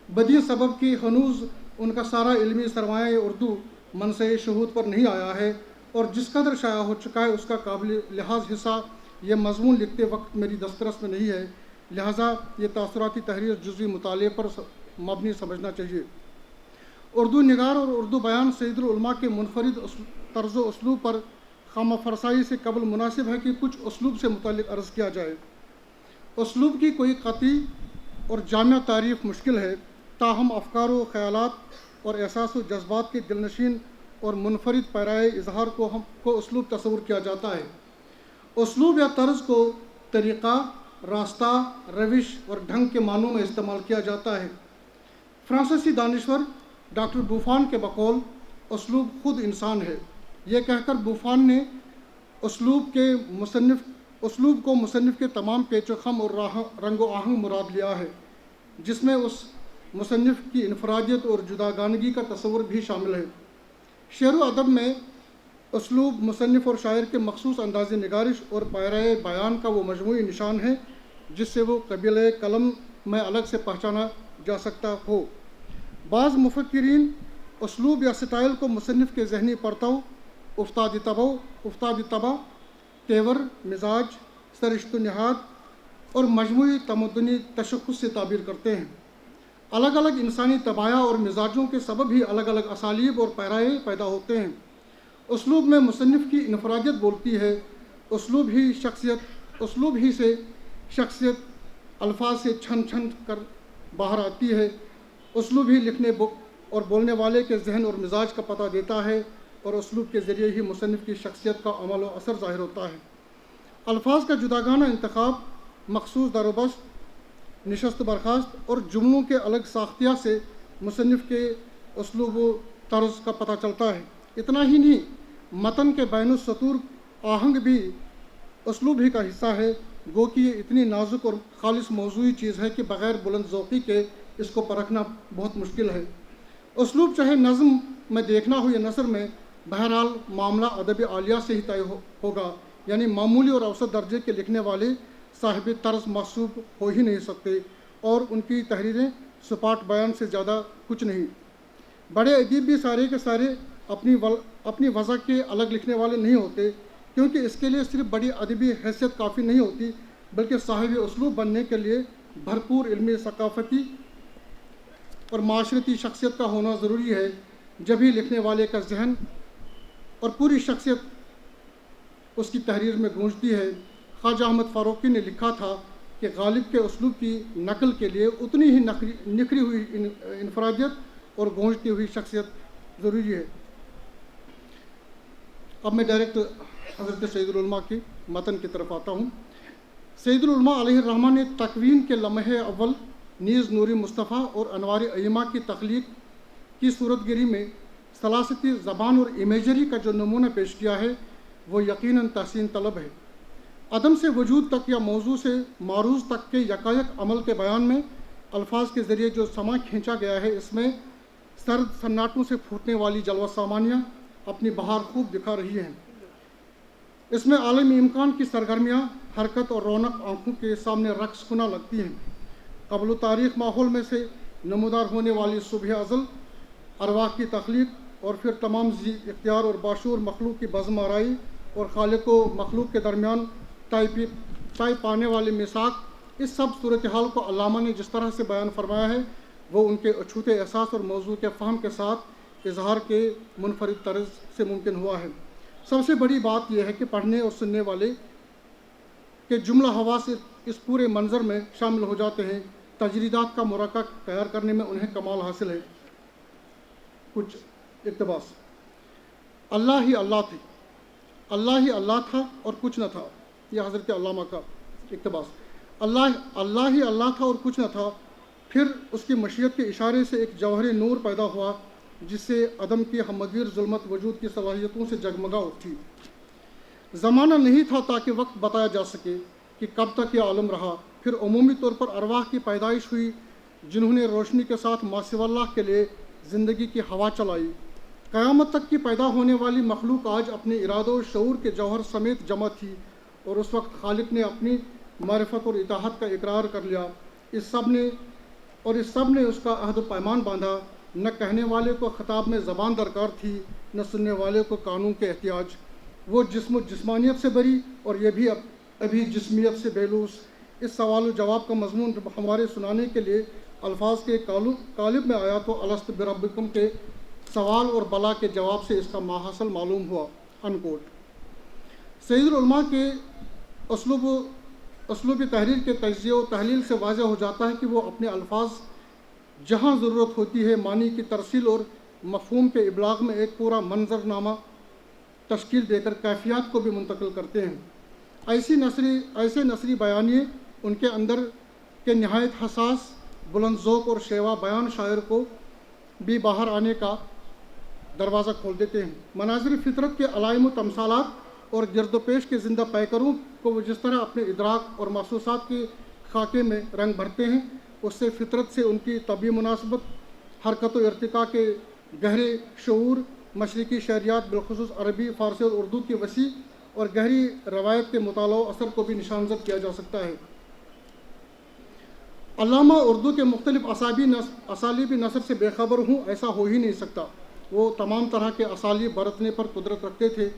بدی سبب کی ہنوز ان کا سارا علمی سرمایہ اردو منصع شہود پر نہیں آیا ہے، اور جس قدر شائع ہو چکا ہے اس کا قابل لحاظ حصہ یہ مضمون لکھتے وقت میری دسترس میں نہیں ہے، لہٰذا یہ تاثراتی تحریر جزوی مطالعے پر مبنی سمجھنا چاہیے۔ اردو نگار اور اردو بیان سید العلماء کے منفرد طرز و اسلوب پر خامہ فرسائی سے قبل مناسب ہے کہ کچھ اسلوب سے متعلق عرض کیا جائے۔ اسلوب کی کوئی قطعی اور جامع تعریف مشکل ہے، تاہم افکار و خیالات اور احساس و جذبات کے دلنشین اور منفرد پیرائے اظہار کو اسلوب تصور کیا جاتا ہے۔ اسلوب یا طرز کو طریقہ، راستہ، روش اور ڈھنگ کے معنوں میں استعمال کیا جاتا ہے۔ فرانسیسی دانشور ڈاکٹر بوفان کے بقول اسلوب خود انسان ہے۔ یہ کہہ کر بوفان نے اسلوب کو مصنف کے تمام پیچ و خم اور رنگ و آہنگ مراد لیا ہے، جس میں اس مصنف کی انفرادیت اور جداگانگی کا تصور بھی شامل ہے۔ شعر و ادب میں اسلوب مصنف اور شاعر کے مخصوص انداز نگارش اور پائرۂ بیان کا وہ مجموعی نشان ہے جس سے وہ قبیلہ قلم میں الگ سے پہچانا جا سکتا ہو۔ بعض مفکرین اسلوب یا سٹائل کو مصنف کے ذہنی پرتو، افتاد طبع، تیور، مزاج، سرشت و نہاد اور مجموعی تمدنی تشخص سے تعبیر کرتے ہیں۔ الگ الگ انسانی طباع اور مزاجوں کے سبب ہی الگ الگ اسالیب اور پیرائے پیدا ہوتے ہیں۔ اسلوب میں مصنف کی انفرادیت بولتی ہے، اسلوب ہی سے شخصیت الفاظ سے چھن کر باہر آتی ہے، اسلوب ہی لکھنے اور بولنے والے کے ذہن اور مزاج کا پتہ دیتا ہے، اور اسلوب کے ذریعے ہی مصنف کی شخصیت کا عمل و اثر ظاہر ہوتا ہے۔ الفاظ کا جداگانہ انتخاب، مخصوص در و بست، نشست برخاست اور جملوں کے الگ ساختیہ سے مصنف کے اسلوب و طرز کا پتہ چلتا ہے۔ اتنا ہی نہیں، متن کے بین السطور آہنگ بھی اسلوب ہی کا حصہ ہے، گو کہ یہ اتنی نازک اور خالص موضوعی چیز ہے کہ بغیر بلند ذوقی کے اس کو پرکھنا بہت مشکل ہے۔ اسلوب چاہے نظم میں دیکھنا ہو یا نثر میں، بہرحال معاملہ ادب عالیہ سے ہی طے ہوگا، یعنی معمولی اور اوسط درجے کے لکھنے والے صاحب طرز محسوب ہو ہی نہیں سکتے، اور ان کی تحریریں سپاٹ بیان سے زیادہ کچھ نہیں۔ بڑے ادیب بھی سارے کے سارے اپنی وضع کے الگ لکھنے والے نہیں ہوتے، کیونکہ اس کے لیے صرف بڑی ادبی حیثیت کافی نہیں ہوتی، بلکہ صاحب اسلوب بننے کے لیے بھرپور علمی، ثقافتی اور معاشرتی شخصیت کا ہونا ضروری ہے۔ جبھی لکھنے والے کا ذہن اور پوری شخصیت اس کی تحریر میں گونجتی ہے۔ خواجہ احمد فاروقی نے لکھا تھا کہ غالب کے اسلوب کی نقل کے لیے اتنی ہی نکھری ہوئی انفرادیت اور گونجتی ہوئی شخصیت ضروری ہے۔ اب میں ڈائریکٹ حضرت سید العلماء کی متن کی طرف آتا ہوں۔ سید العلماء علیہ الرحمہ نے تکوین کے لمحے اول نیز نور مصطفیٰ اور انوار ائمہ کی تخلیق کی صورت گری میں سلاستی زبان اور امیجری کا جو نمونہ پیش کیا ہے وہ یقیناً تحسین طلب ہے۔ عدم سے وجود تک یا موضوع سے معروض تک کے یکایک عمل کے بیان میں الفاظ کے ذریعے جو سما کھینچا گیا ہے، اس میں سرد سناٹوں سے پھوٹنے والی جلوہ سامانیاں اپنی بہار خوب دکھا رہی ہیں۔ اس میں عالمی امکان کی سرگرمیاں حرکت اور رونق آنکھوں کے سامنے رقص کنا لگتی ہیں۔ قبل و تاریخ ماحول میں سے نمودار ہونے والی صبح ازل ارواح کی تخلیق اور پھر تمام ذی اختیار اور باشعور مخلوق کی بزم آرائی اور خالق و مخلوق کے درمیان طے پانے والے میثاق، اس سب صورتحال کو علامہ نے جس طرح سے بیان فرمایا ہے وہ ان کے اچھوتے احساس اور موضوع کے فہم کے ساتھ اظہار کے منفرد طرز سے ممکن ہوا ہے۔ سب سے بڑی بات یہ ہے کہ پڑھنے اور سننے والے کے جملہ حواس اس پورے منظر میں شامل ہو جاتے ہیں۔ تجریدات کا مرکب تیار کرنے میں انہیں کمال حاصل ہے۔ کچھ اقتباس: اللہ ہی اللہ تھی، اللہ ہی اللہ تھا اور کچھ نہ تھا۔ یہ حضرت علامہ کا اقتباس۔ اللہ ہی اللہ تھا اور کچھ نہ تھا، پھر اس کی مشیت کے اشارے سے ایک جوہر نور پیدا ہوا جس سے عدم کی ہمگیر ظلمت وجود کی صلاحیتوں سے جگمگا اٹھی۔ زمانہ نہیں تھا تاکہ وقت بتایا جا سکے کہ کب تک یہ عالم رہا۔ پھر عمومی طور پر ارواح کی پیدائش ہوئی جنہوں نے روشنی کے ساتھ ما سوی اللہ کے لیے زندگی کی ہوا چلائی۔ قیامت تک کی پیدا ہونے والی مخلوق آج اپنے ارادوں اور شعور کے جوہر سمیت جمع تھی، اور اس وقت خالق نے اپنی معرفت اور اطاعت کا اقرار کر لیا۔ اس سب نے اس کا عہد و پیمان باندھا۔ نہ کہنے والے کو خطاب میں زبان درکار تھی، نہ سننے والے کو کانوں کے احتیاج۔ وہ جسم و جسمانیت سے بری اور یہ بھی ابھی جسمیت سے بیلوس۔ اس سوال و جواب کا مضمون ہمارے سنانے کے لیے الفاظ کے قالب میں آیا تو الست بربکم کے سوال اور بلا کے جواب سے اس کا ماحصل معلوم ہوا۔ انکوٹ۔ سید العلماء کے اسلوب تحریر کے تجزیہ و تحلیل سے واضح ہو جاتا ہے کہ وہ اپنے الفاظ جہاں ضرورت ہوتی ہے معنی کی ترسیل اور مفہوم کے ابلاغ میں ایک پورا منظرنامہ تشکیل دے کر کیفیات کو بھی منتقل کرتے ہیں۔ ایسے نثری بیانیے ان کے اندر کے نہایت حساس بلند ذوق اور شیوا بیان شاعر کو بھی باہر آنے کا دروازہ کھول دیتے ہیں۔ مناظر فطرت کے علائم و تمثالات اور گرد و پیش کے زندہ پیکروں کو وہ جس طرح اپنے ادراک اور محسوسات کے خاکے میں رنگ بھرتے ہیں، اس سے فطرت سے ان کی طبعی مناسبت، حرکت و ارتقاء کے گہرے شعور، مشرقی شعریات بالخصوص عربی، فارسی اور اردو کی وسیع اور گہری روایت کے مطالعہ و اثر کو بھی نشانزد کیا جا سکتا ہے۔ علامہ اردو کے مختلف اسالیب نثر سے بے خبر ہوں ایسا ہو ہی نہیں سکتا۔ وہ تمام طرح کے اسالیب برتنے پر قدرت رکھتے تھے،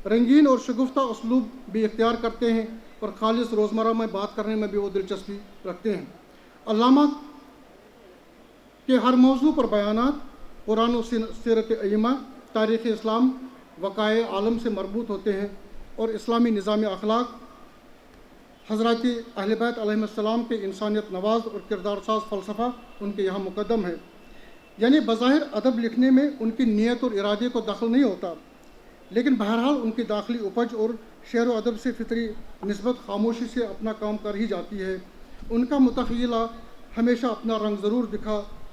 رنگین اور شگفتہ اسلوب بھی اختیار کرتے ہیں اور خالص روزمرہ میں بات کرنے میں بھی وہ دلچسپی رکھتے ہیں۔ علامہ کے ہر موضوع پر بیانات قرآن و سیرت ائمہ، تاریخ اسلام، وقائع عالم سے مربوط ہوتے ہیں اور اسلامی نظام اخلاق، حضرات اہل بیت علیہم السلام کے انسانیت نواز اور کردار ساز فلسفہ ان کے یہاں مقدم ہے۔ یعنی بظاہر ادب لکھنے میں ان کی نیت اور ارادے کو دخل نہیں ہوتا، لیکن بہرحال ان کی داخلی اپج اور شعر و ادب سے فطری نسبت خاموشی سے اپنا کام کر ہی جاتی ہے۔ ان کا متخیلہ ہمیشہ اپنا رنگ ضرور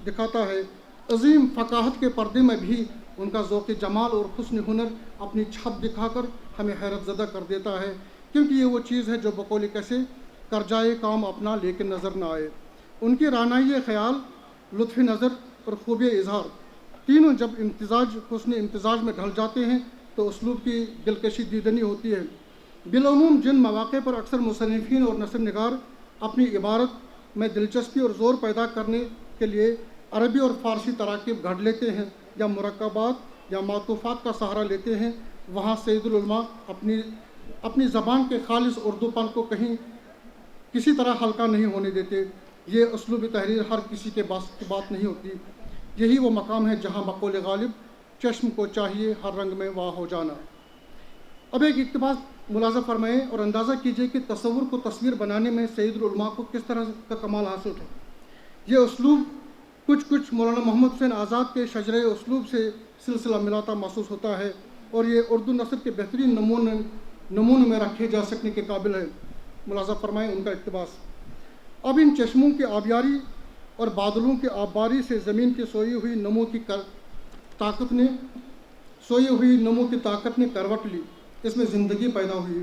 دکھاتا ہے۔ عظیم فقاہت کے پردے میں بھی ان کا ذوق جمال اور حسن ہنر اپنی چھپ دکھا کر ہمیں حیرت زدہ کر دیتا ہے، کیونکہ یہ وہ چیز ہے جو بقول کیسے کر جائے کام اپنا لیکن نظر نہ آئے۔ ان کی رعنائی خیال، لطف نظر اور خوبی اظہار تینوں جب حسن امتزاج میں ڈھل جاتے ہیں تو اسلوب کی دلکشی دیدنی ہوتی ہے۔ بالعموم جن مواقع پر اکثر مصنفین اور نثر نگار اپنی عبارت میں دلچسپی اور زور پیدا کرنے کے لیے عربی اور فارسی تراکیب گھڑ لیتے ہیں یا مرکبات یا معطوفات کا سہارا لیتے ہیں، وہاں سید العلماء اپنی زبان کے خالص اردو پن کو کسی طرح ہلکا نہیں ہونے دیتے۔ یہ اسلوب تحریر ہر کسی کے بس کی بات نہیں ہوتی۔ یہی وہ مقام ہے جہاں بقول غالب چشم کو چاہیے ہر رنگ میں واہ ہو جانا۔ اب ایک اقتباس ملاحظہ فرمائیں اور اندازہ کیجئے کہ تصور کو تصویر بنانے میں سید العلماء کو کس طرح کا کمال حاصل ہے۔ یہ اسلوب کچھ مولانا محمد حسین آزاد کے شجرۂ اسلوب سے سلسلہ ملاتا محسوس ہوتا ہے اور یہ اردو نثر کے بہترین نمونوں میں رکھے جا سکنے کے قابل ہے۔ ملاحظہ فرمائیں ان کا اقتباس: اب ان چشموں کی آبیاری اور بادلوں کی آبباری سے زمین کی سوئی ہوئی نمو کی طاقت نے کروٹ لی، اس میں زندگی پیدا ہوئی۔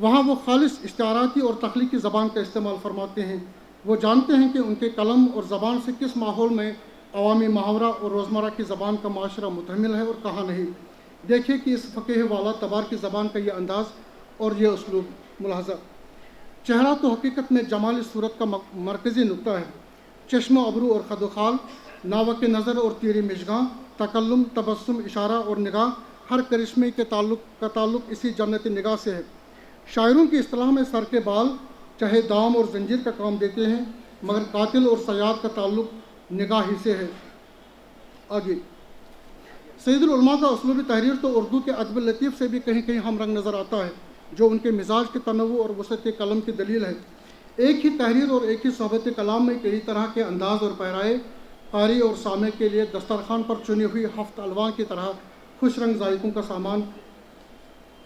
وہاں وہ خالص اشتہاراتی اور تخلیقی زبان کا استعمال فرماتے ہیں۔ وہ جانتے ہیں کہ ان کے قلم اور زبان سے کس ماحول میں عوامی محاورہ اور روزمرہ کی زبان کا معاشرہ متحمل ہے اور کہاں نہیں۔ دیکھیے کہ اس فقیہ والا تبار کی زبان کا یہ انداز اور یہ اسلوب ملاحظہ۔ چہرہ تو حقیقت میں جمالی صورت کا مرکزی نقطہ ہے۔ چشم و ابرو اور خد و خال، ناوک نظر اور تیری مژگاں، تکلم، تبسم، اشارہ اور نگاہ، ہر کرشمے کے تعلق اسی جنتی نگاہ سے ہے۔ شاعروں کی اصطلاح میں سر کے بال چاہے دام اور زنجیر کا کام دیتے ہیں، مگر قاتل اور صیاد کا تعلق نگاہ ہی سے ہے۔ آگے سید العلماء کا اسلوب تحریر تو اردو کے ادب لطیف سے بھی کہیں کہیں ہم رنگ نظر آتا ہے، جو ان کے مزاج کے تنوع اور وسعت قلم کی دلیل ہے۔ ایک ہی تحریر اور ایک ہی صحبت کلام میں کئی طرح کے انداز اور پیرائے قاری اور سامع کے لیے دسترخوان پر چنی ہوئی ہفت الوان کی طرح خوش رنگ ذائقوں کا سامان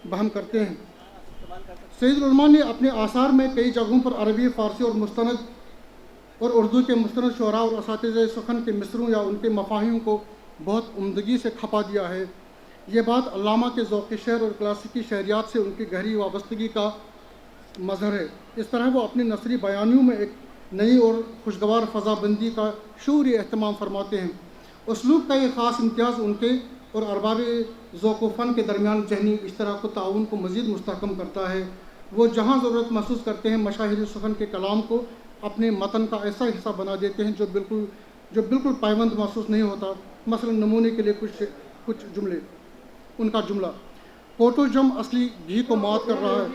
بہم کرتے ہیں۔ سید العلماء نے اپنے آثار میں کئی جگہوں پر عربی، فارسی اور مستند اور اردو کے مستند شعراء اور اساتذہ سخن کے مصروں یا ان کے مفاہیم کو بہت عمدگی سے کھپا دیا ہے۔ یہ بات علامہ کے ذوق شعر اور کلاسیکی شعریات سے ان کی گہری وابستگی کا مظہر ہے۔ اس طرح وہ اپنی نثری بیانیوں میں ایک نئی اور خوشگوار فضا بندی کا شعوری اہتمام فرماتے ہیں۔ اسلوب کا یہ خاص امتیاز ان کے اور ارباب ذوق و فن کے درمیان ذہنی اشتراک و تعاون کو مزید مستحکم کرتا ہے۔ وہ جہاں ضرورت محسوس کرتے ہیں مشاہیر سخن کے کلام کو اپنے متن کا ایسا حصہ بنا دیتے ہیں جو بالکل پائبند محسوس نہیں ہوتا۔ مثلا نمونے کے لیے کچھ جملے، ان کا جملہ: کوٹو جم اصلی گھی کو مات کر رہا ہے،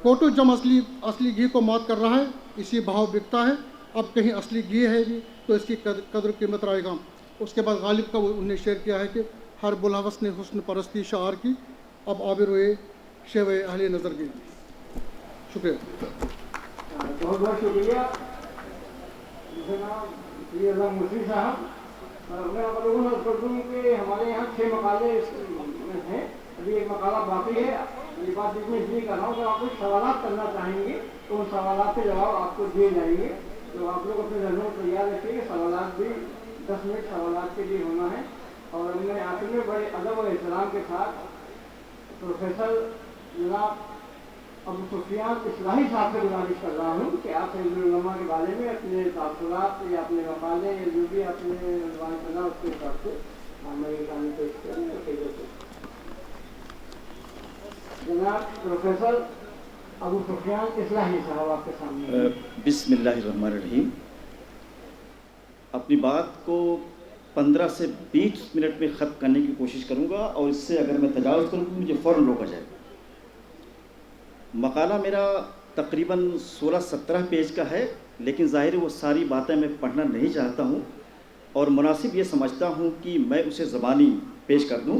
کوٹو جم اصلی گھی کو مات کر رہا ہے، اسی بہاؤ بکتا ہے، اب کہیں اصلی گھی ہے بھی تو اس کی قدر قیمت رائے گا۔ اس کے بعد غالب کا انہوں نے شعر کیا ہے کہ ہر بلحوث نے حسن پرستی شعار کی، اب آب روئے شیوے اہل نظر کی۔ شکریہ، بہت بہت شکریہ جناب سید اعظم مصری صاحب۔ میں آپ لوگوں نے کر دوں کہ ہمارے یہاں 6 مقالے ہیں، ابھی ایک مقالہ باقی ہے۔ یہ بات بیچ میں اس لیے کر رہا ہوں کہ آپ کچھ سوالات کرنا چاہیں گے تو ان سوالات کے جواب آپ کو دیے جائیں گے، تو آپ لوگ اپنے ذہنوں کو تیار رکھیے کہ سوالات بھی 10 منٹ سوالات کے لیے ہونا ہے۔ اور میں آخر میں بڑے ادب و احترام کے ساتھ پروفیسر جناب ابو سفیان اصلاحی صاحب سے گزارش کر رہا ہوں کہ آپ سید العلماء کے بارے میں اپنے تاثرات یا اپنے مقالے یا جو بھی آپ نے عنوان کرنا اس کے حساب سے ہمیں یہ کہانی پیش کریں۔ جناب پروفیسر ابو سفیان اصلاحی صاحب آپ کے سامنے۔ بسم اللہ الرحمن الرحیم۔ اپنی بات کو 15 سے 20 منٹ میں ختم کرنے کی کوشش کروں گا، اور اس سے اگر میں تجاوز کروں تو مجھے فوراً روکا جائے۔ مقالہ میرا تقریباً 16-17 پیج کا ہے، لیکن ظاہر وہ ساری باتیں میں پڑھنا نہیں چاہتا ہوں، اور مناسب یہ سمجھتا ہوں کہ میں اسے زبانی پیش کر دوں۔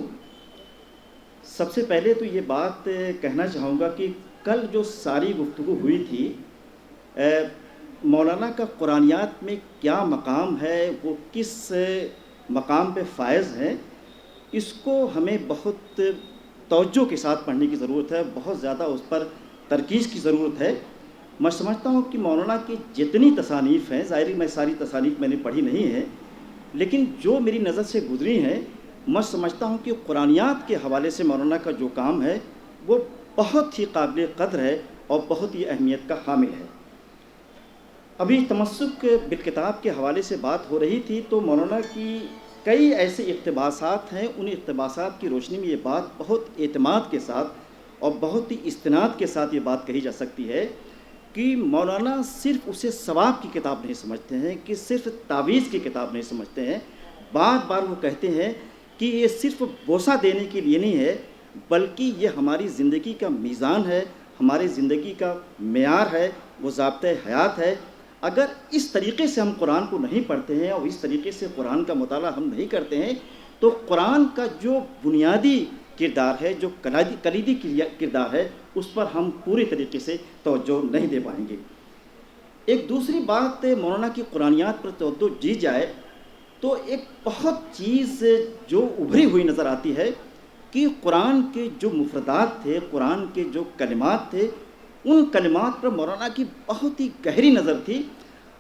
سب سے پہلے تو یہ بات کہنا چاہوں گا کہ کل جو ساری گفتگو ہوئی تھی، مولانا کا قرآنیات میں کیا مقام ہے، وہ کس مقام پہ فائز ہیں، اس کو ہمیں بہت توجہ کے ساتھ پڑھنے کی ضرورت ہے، بہت زیادہ اس پر ترکیز کی ضرورت ہے۔ میں سمجھتا ہوں کہ مولانا کی جتنی تصانیف ہیں، ظاہر میں ساری تصانیف میں نے پڑھی نہیں ہیں، لیکن جو میری نظر سے گزری ہیں، میں سمجھتا ہوں کہ قرآنیات کے حوالے سے مولانا کا جو کام ہے وہ بہت ہی قابل قدر ہے اور بہت ہی اہمیت کا حامل ہے۔ ابھی تمسک بالکتاب کے حوالے سے بات ہو رہی تھی، تو مولانا کی کئی ایسے اقتباسات ہیں، ان اقتباسات کی روشنی میں یہ بات بہت اعتماد کے ساتھ اور بہت ہی استناد کے ساتھ یہ بات کہی جا سکتی ہے کہ مولانا صرف اسے ثواب کی کتاب نہیں سمجھتے ہیں، کہ صرف تعویذ کی کتاب نہیں سمجھتے ہیں۔ بار بار وہ کہتے ہیں کہ یہ صرف بوسہ دینے کے لیے نہیں ہے، بلکہ یہ ہماری زندگی کا میزان ہے، ہماری زندگی کا معیار ہے، وہ ضابطۂ حیات ہے۔ اگر اس طریقے سے ہم قرآن کو نہیں پڑھتے ہیں اور اس طریقے سے قرآن کا مطالعہ ہم نہیں کرتے ہیں، تو قرآن کا جو بنیادی کردار ہے، جو کلیدی کردار ہے، اس پر ہم پوری طریقے سے توجہ نہیں دے پائیں گے۔ ایک دوسری بات، مولانا کی قرآنیات پر توجہ دی جائے تو ایک بہت چیز جو ابھری ہوئی نظر آتی ہے کہ قرآن کے جو مفردات تھے، قرآن کے جو کلمات تھے، ان کلمات پر مولانا کی بہت ہی گہری نظر تھی۔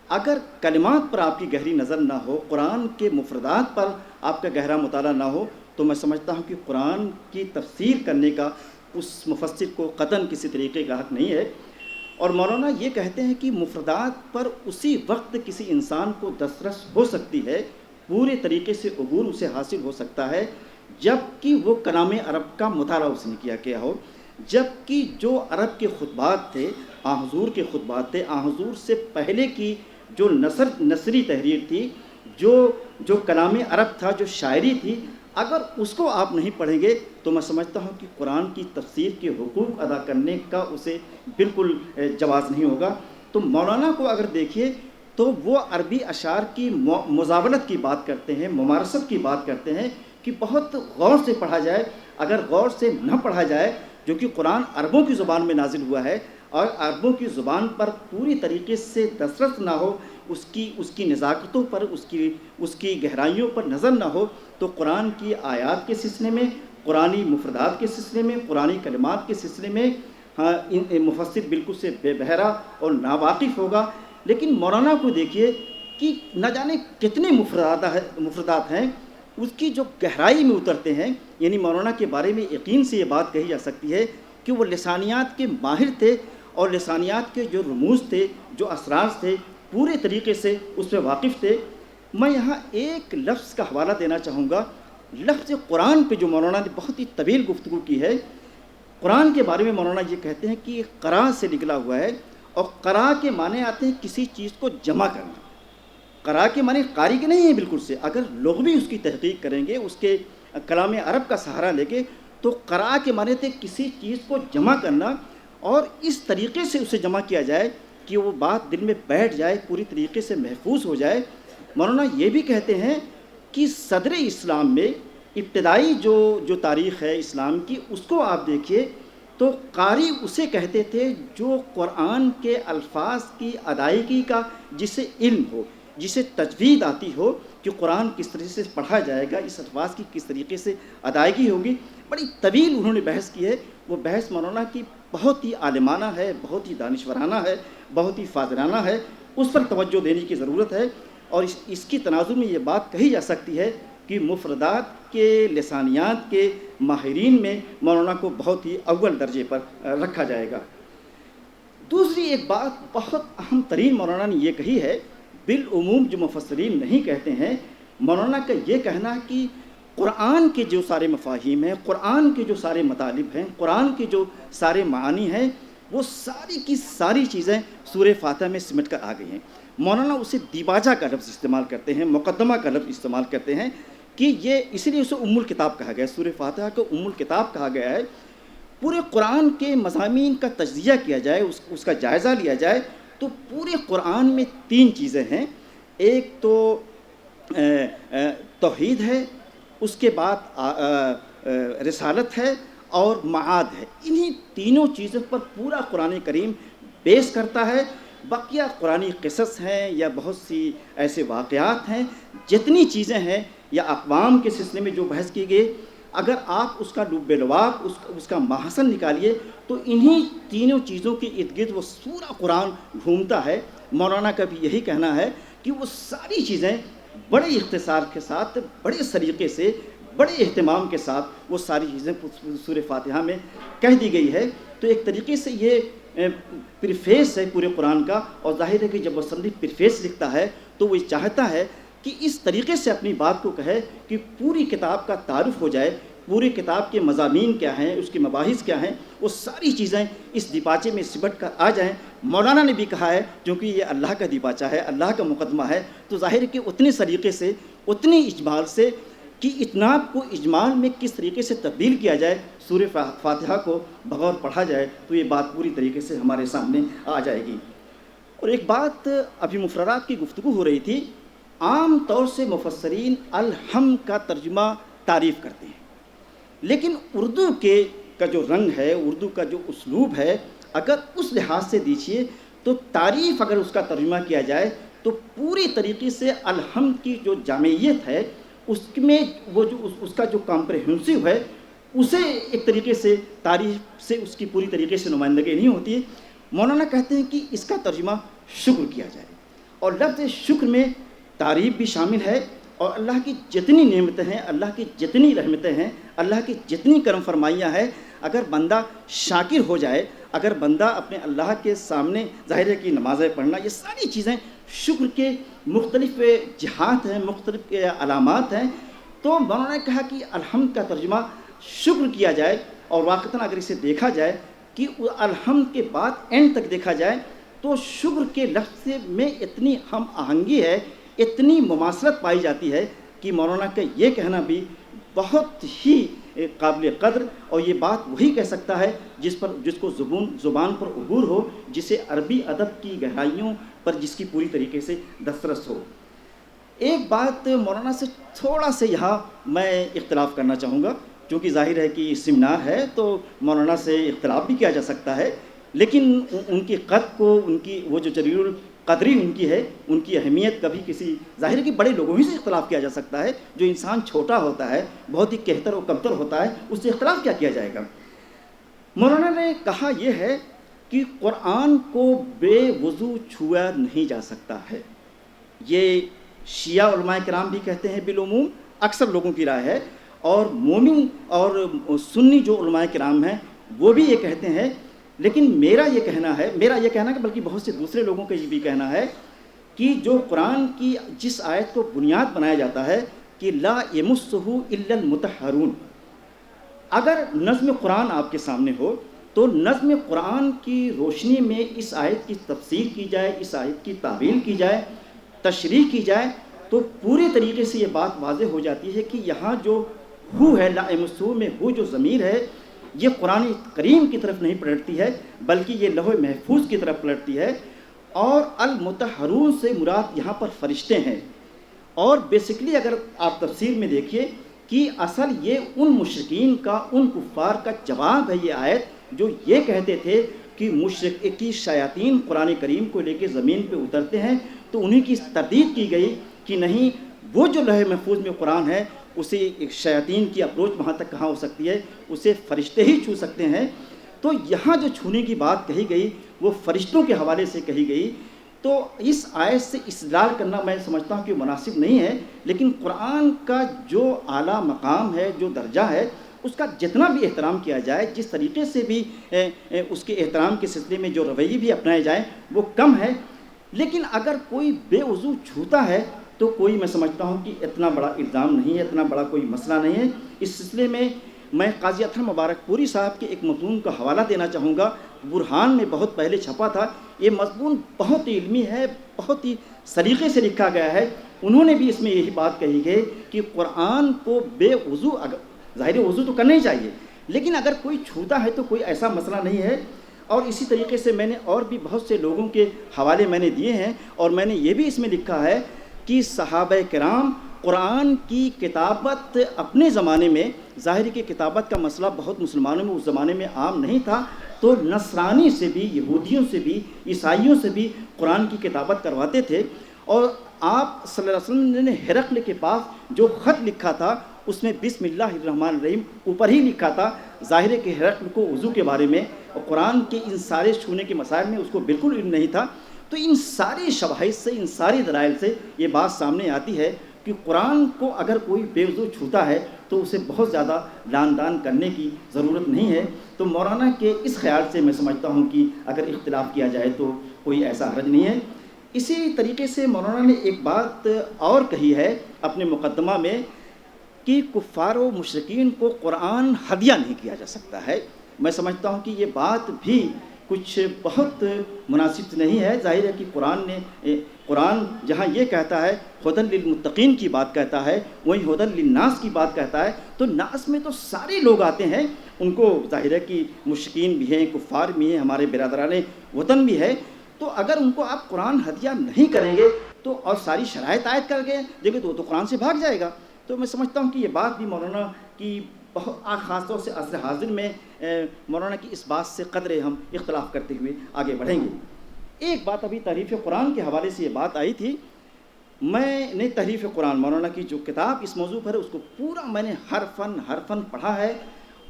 اگر کلمات پر آپ کی گہری نظر نہ ہو، قرآن کے مفردات پر آپ کا گہرا مطالعہ نہ ہو، تو میں سمجھتا ہوں کہ قرآن کی تفسیر کرنے کا اس مفسر کو قطعاً کسی طریقے کا حق نہیں ہے۔ اور مولانا یہ کہتے ہیں کہ مفردات پر اسی وقت کسی انسان کو دسترس ہو سکتی ہے، پورے طریقے سے عبور اسے حاصل ہو سکتا ہے، جب کہ وہ کلام عرب کا مطالعہ اس نے کیا گیا ہو، جب کہ جو عرب کے خطبات تھے، حضور کے خطبات تھے، حضور سے پہلے کی جو نثری تحریر تھی، جو کلام عرب تھا، جو شاعری تھی، اگر اس کو آپ نہیں پڑھیں گے تو میں سمجھتا ہوں کہ قرآن کی تفسیر کے حقوق ادا کرنے کا اسے بالکل جواز نہیں ہوگا۔ تو مولانا کو اگر دیکھیے تو وہ عربی اشعار کی مزاولت کی بات کرتے ہیں، ممارست کی بات کرتے ہیں کہ بہت غور سے پڑھا جائے۔ اگر غور سے نہ پڑھا جائے، جو کہ قرآن عربوں کی زبان میں نازل ہوا ہے اور عربوں کی زبان پر پوری طریقے سے دسترس نہ ہو، اس کی نزاکتوں پر، اس کی گہرائیوں پر نظر نہ ہو، تو قرآن کی آیات کے سلسلے میں، قرآنی مفردات کے سلسلے میں، قرآنی کلمات کے سلسلے میں مفسر بالکل سے بے بہرا اور ناواقف ہوگا۔ لیکن مولانا کو دیکھیے کہ نہ جانے کتنے مفردات ہیں، اس کی جو گہرائی میں اترتے ہیں۔ یعنی مولانا کے بارے میں یقین سے یہ بات کہی جا سکتی ہے کہ وہ لسانیات کے ماہر تھے، اور لسانیات کے جو رموز تھے، جو اسرار تھے، پورے طریقے سے اس پہ واقف تھے۔ میں یہاں ایک لفظ کا حوالہ دینا چاہوں گا، لفظ قرآن پہ جو مولانا نے بہت ہی طویل گفتگو کی ہے۔ قرآن کے بارے میں مولانا یہ کہتے ہیں کہ یہ قرا سے نکلا ہوا ہے، اور قرا کے معنی آتے ہیں کسی چیز کو جمع کرنا۔ قرا کے معنی قاری کے نہیں ہیں بالکل سے، اگر لغوی اس کی تحقیق کریں گے، اس کے کلام عرب کا سہارا لے کے، تو قرا کے معنی تھے کسی چیز کو جمع کرنا، اور اس طریقے سے اسے جمع کیا جائے کہ وہ بات دل میں بیٹھ جائے، پوری طریقے سے محفوظ ہو جائے۔ مولانا یہ بھی کہتے ہیں کہ صدر اسلام میں ابتدائی جو تاریخ ہے اسلام کی، اس کو آپ دیکھیے تو قاری اسے کہتے تھے جو قرآن کے الفاظ کی ادائیگی کا جسے علم ہو، جسے تجوید آتی ہو کہ قرآن کس طریقے سے پڑھا جائے گا، اس الفاظ کی کس طریقے سے ادائیگی ہوگی۔ بڑی طویل انہوں نے بحث کی ہے۔ وہ بحث مولانا کی بہت ہی عالمانہ ہے، بہت ہی دانشورانہ ہے، بہت ہی فاضلانہ ہے، اس پر توجہ دینے کی ضرورت ہے۔ اور اس کی تناظر میں یہ بات کہی جا سکتی ہے کہ مفردات کے لسانیات کے ماہرین میں مولانا کو بہت ہی اول درجے پر رکھا جائے گا۔ دوسری ایک بات بہت اہم ترین مولانا نے یہ کہی ہے، بالعموم جو مفسرین نہیں کہتے ہیں، مولانا کا یہ کہنا کہ قرآن کے جو سارے مفاہیم ہیں، قرآن کے جو سارے مطالب ہیں، قرآن کے جو سارے معانی ہیں، وہ ساری کی ساری چیزیں سورہ فاتحہ میں سمٹ کر آ گئی ہیں۔ مولانا اسے دیباجہ کا لفظ استعمال کرتے ہیں، مقدمہ کا لفظ استعمال کرتے ہیں کہ یہ اس لیے اسے ام الکتاب کہا گیا ہے، سورہ فاتحہ کو ام الکتاب کہا گیا ہے۔ پورے قرآن کے مضامین کا تجزیہ کیا جائے، اس کا جائزہ لیا جائے، تو پورے قرآن میں 3 چیزیں ہیں۔ ایک تو توحید ہے، اس کے بعد رسالت ہے، اور معاد ہے۔ انہی تینوں چیزوں پر پورا قرآن کریم بیس کرتا ہے۔ بقیہ قرآنی قصص ہیں یا بہت سی ایسے واقعات ہیں، جتنی چیزیں ہیں یا اقوام کے سلسلے میں جو بحث کی گئی، اگر آپ اس کا لب لباب، اس کا محسن نکالیے تو انہی تینوں چیزوں کے ارد گرد وہ پورا قرآن گھومتا ہے۔ مولانا کا بھی یہی کہنا ہے کہ وہ ساری چیزیں بڑے اختصار کے ساتھ، بڑے سلیقے سے، بڑے اہتمام کے ساتھ وہ ساری چیزیں سورہ فاتحہ میں کہہ دی گئی ہے۔ تو ایک طریقے سے یہ پریفیس ہے پورے قرآن کا، اور ظاہر ہے کہ جب وسندی پریفیس لکھتا ہے تو وہ چاہتا ہے کہ اس طریقے سے اپنی بات کو کہے کہ پوری کتاب کا تعارف ہو جائے، پوری کتاب کے مضامین کیا ہیں، اس کے مباحث کیا ہیں، وہ ساری چیزیں اس دیباچے میں سمٹ کر آ جائیں۔ مولانا نے بھی کہا ہے کیونکہ یہ اللہ کا دیباچہ ہے، اللہ کا مقدمہ ہے، تو ظاہر ہے کہ اتنے سلیقے سے، اتنی اجمال سے کہ اتناب کو اجمال میں کس طریقے سے تبدیل کیا جائے، سورہ فاتحہ کو بغور پڑھا جائے، تو یہ بات پوری طریقے سے ہمارے سامنے آ جائے گی۔ اور ایک بات، ابھی مفردات کی گفتگو ہو رہی تھی، عام طور سے مفسرین الحم کا ترجمہ تعریف کرتے ہیں، لیکن اردو کا جو رنگ ہے، اردو کا جو اسلوب ہے، اگر اس لحاظ سے دیکھیے تو تعریف اگر اس کا ترجمہ کیا جائے تو پوری طریقے سے الحم کی جو جامعیت ہے، اس میں وہ جو اس کا جو کمپریہنسو ہے، اسے ایک طریقے سے تعریف سے اس کی پوری طریقے سے نمائندگی نہیں ہوتی ہے۔ مولانا کہتے ہیں کہ اس کا ترجمہ شکر کیا جائے، اور لفظ شکر میں تعریف بھی شامل ہے اور اللہ کی جتنی نعمتیں ہیں، اللہ کی جتنی رحمتیں ہیں، اللہ کی جتنی کرم فرمائیاں ہیں، اگر بندہ شاکر ہو جائے، اگر بندہ اپنے اللہ کے سامنے ظاہر ہے کہ نمازیں پڑھنا، یہ ساری چیزیں شکر کے مختلف جہات ہیں، مختلف علامات ہیں. تو مولانا نے کہا کہ الحمد کا ترجمہ شکر کیا جائے، اور واقعتاً اگر اسے دیکھا جائے کہ الحمد کے بعد اینڈ تک دیکھا جائے تو شکر کے لفظ میں اتنی ہم آہنگی ہے، اتنی مماثلت پائی جاتی ہے کہ مولانا کا یہ کہنا بھی بہت ہی قابل قدر، اور یہ بات وہی کہہ سکتا ہے جس کو زبان پر عبور ہو، جسے عربی ادب کی گہرائیوں پر جس کی پوری طریقے سے دسترس ہو. ایک بات مولانا سے تھوڑا سے یہاں میں اختلاف کرنا چاہوں گا، چونکہ ظاہر ہے کہ سیمینار ہے تو مولانا سے اختلاف بھی کیا جا سکتا ہے، لیکن ان کی قد کو، ان کی وہ جو جلیل القدری ان کی ہے، ان کی اہمیت کبھی کسی ظاہر ہے کہ بڑے لوگوں ہی سے اختلاف کیا جا سکتا ہے. جو انسان چھوٹا ہوتا ہے، بہت ہی کہتر و کمتر ہوتا ہے، اس سے اختلاف کیا جائے گا. مولانا نے کہا یہ ہے کہ قرآن کو بے وضو چھوا نہیں جا سکتا ہے. یہ شیعہ علماء کرام بھی کہتے ہیں، بالعموم اکثر لوگوں کی رائے ہے، اور مومن اور سنی جو علماء کرام ہیں وہ بھی یہ کہتے ہیں. لیکن میرا یہ کہنا کہ بلکہ بہت سے دوسرے لوگوں کا یہ بھی کہنا ہے کہ جو قرآن کی جس آیت کو بنیاد بنایا جاتا ہے کہ لا یمسہ الا المطہرون، اگر نظم قرآن آپ کے سامنے ہو تو نظم قرآن کی روشنی میں اس آیت کی تفسیر کی جائے، اس آیت کی تعویل کی جائے، تشریح کی جائے، تو پورے طریقے سے یہ بات واضح ہو جاتی ہے کہ یہاں جو ہو ہے، لا یمسہ میں ہو جو ضمیر ہے، یہ قرآن کریم کی طرف نہیں پلٹتی ہے بلکہ یہ لوح محفوظ کی طرف پلٹتی ہے. اور المطہرون سے مراد یہاں پر فرشتے ہیں. اور بیسکلی اگر آپ تفسیر میں دیکھیے کہ اصل یہ ان مشرکین کا، ان کفار کا جواب ہے یہ آیت، جو یہ کہتے تھے کہ مشرک کی شیاطین قرآن کریم کو لے کے زمین پہ اترتے ہیں، تو انہیں کی تردید کی گئی کہ نہیں، وہ جو لوح محفوظ میں قرآن ہے اسے ایک شیاطین کی اپروچ وہاں تک کہاں ہو سکتی ہے، اسے فرشتے ہی چھو سکتے ہیں. تو یہاں جو چھونے کی بات کہی گئی وہ فرشتوں کے حوالے سے کہی گئی. تو اس آیت سے استدلال کرنا میں سمجھتا ہوں کہ مناسب نہیں ہے. لیکن قرآن کا جو اعلیٰ مقام ہے، جو درجہ ہے، اس کا جتنا بھی احترام کیا جائے، جس طریقے سے بھی اس کے احترام کے سلسلے میں جو رویے بھی اپنائے جائیں وہ کم ہے. لیکن اگر کوئی بے وضو چھوتا ہے تو کوئی، میں سمجھتا ہوں کہ اتنا بڑا الزام نہیں ہے، اتنا بڑا کوئی مسئلہ نہیں ہے. اس سلسلے میں قاضی اطہر مبارک پوری صاحب کے ایک مضمون کا حوالہ دینا چاہوں گا. برہان میں بہت پہلے چھپا تھا. یہ مضمون بہت ہی علمی ہے، بہت ہی سلیقے سے لکھا گیا ہے. انہوں نے بھی اس میں یہی بات کہی گئی کہ قرآن کو بے وضو، ظاہر وضو تو کرنا ہی چاہیے، لیکن اگر کوئی چھوتا ہے تو کوئی ایسا مسئلہ نہیں ہے. اور اسی طریقے سے میں نے اور بھی بہت سے لوگوں کے حوالے میں نے دیے ہیں، اور میں نے یہ بھی اس میں لکھا ہے کہ صحابہ کرام قرآن کی کتابت اپنے زمانے میں، ظاہر ہے کہ کتابت کا مسئلہ بہت مسلمانوں میں اس زمانے میں عام نہیں تھا، تو نصرانی سے بھی، یہودیوں سے بھی، عیسائیوں سے بھی قرآن کی کتابت کرواتے تھے. اور آپ صلی اللہ علیہ وسلم نے ہرقل کے پاس جو خط لکھا تھا اس میں بسم اللہ الرحمن الرحیم اوپر ہی لکھا تھا. ظاہر ہے کہ ہرقل کو وضو کے بارے میں اور قرآن کے ان سارے چھونے کے مسائل میں اس کو بالکل علم نہیں تھا. تو ان ساری شواہد سے، ان ساری دلائل سے یہ بات سامنے آتی ہے کہ قرآن کو اگر کوئی بے وضو چھوتا ہے تو اسے بہت زیادہ لان دان کرنے کی ضرورت نہیں ہے. تو مولانا کے اس خیال سے میں سمجھتا ہوں کہ اگر اختلاف کیا جائے تو کوئی ایسا حرج نہیں ہے. اسی طریقے سے مولانا نے ایک بات اور کہی ہے اپنے مقدمہ میں کہ کفار و مشرکین کو قرآن ہدیہ نہیں کیا جا سکتا ہے. میں سمجھتا ہوں کہ یہ بات بھی کچھ بہت مناسب نہیں ہے. ظاہر ہے کہ قرآن جہاں یہ کہتا ہے ہدی للمتقین کی بات کہتا ہے، وہیں ہدی للناس کی بات کہتا ہے. تو ناس میں تو سارے لوگ آتے ہیں، ان کو ظاہر ہے کہ مشرکین بھی ہیں، کفار بھی ہیں، ہمارے برادران وطن بھی ہے. تو اگر ان کو آپ قرآن ہدیہ نہیں کریں گے تو اور ساری شرائط عائد کر گئے دیکھیں تو قرآن سے بھاگ جائے گا. تو میں سمجھتا ہوں کہ یہ بات بھی مولانا کی بہت خاص طور سے عصر حاضر میں مولانا کی اس بات سے قدرے ہم اختلاف کرتے ہوئے آگے بڑھیں گے. ایک بات ابھی تحریف قرآن کے حوالے سے یہ بات آئی تھی. میں نے تحریف قرآن، مولانا کی جو کتاب اس موضوع پر ہے، اس کو پورا میں نے حرفاً پڑھا ہے،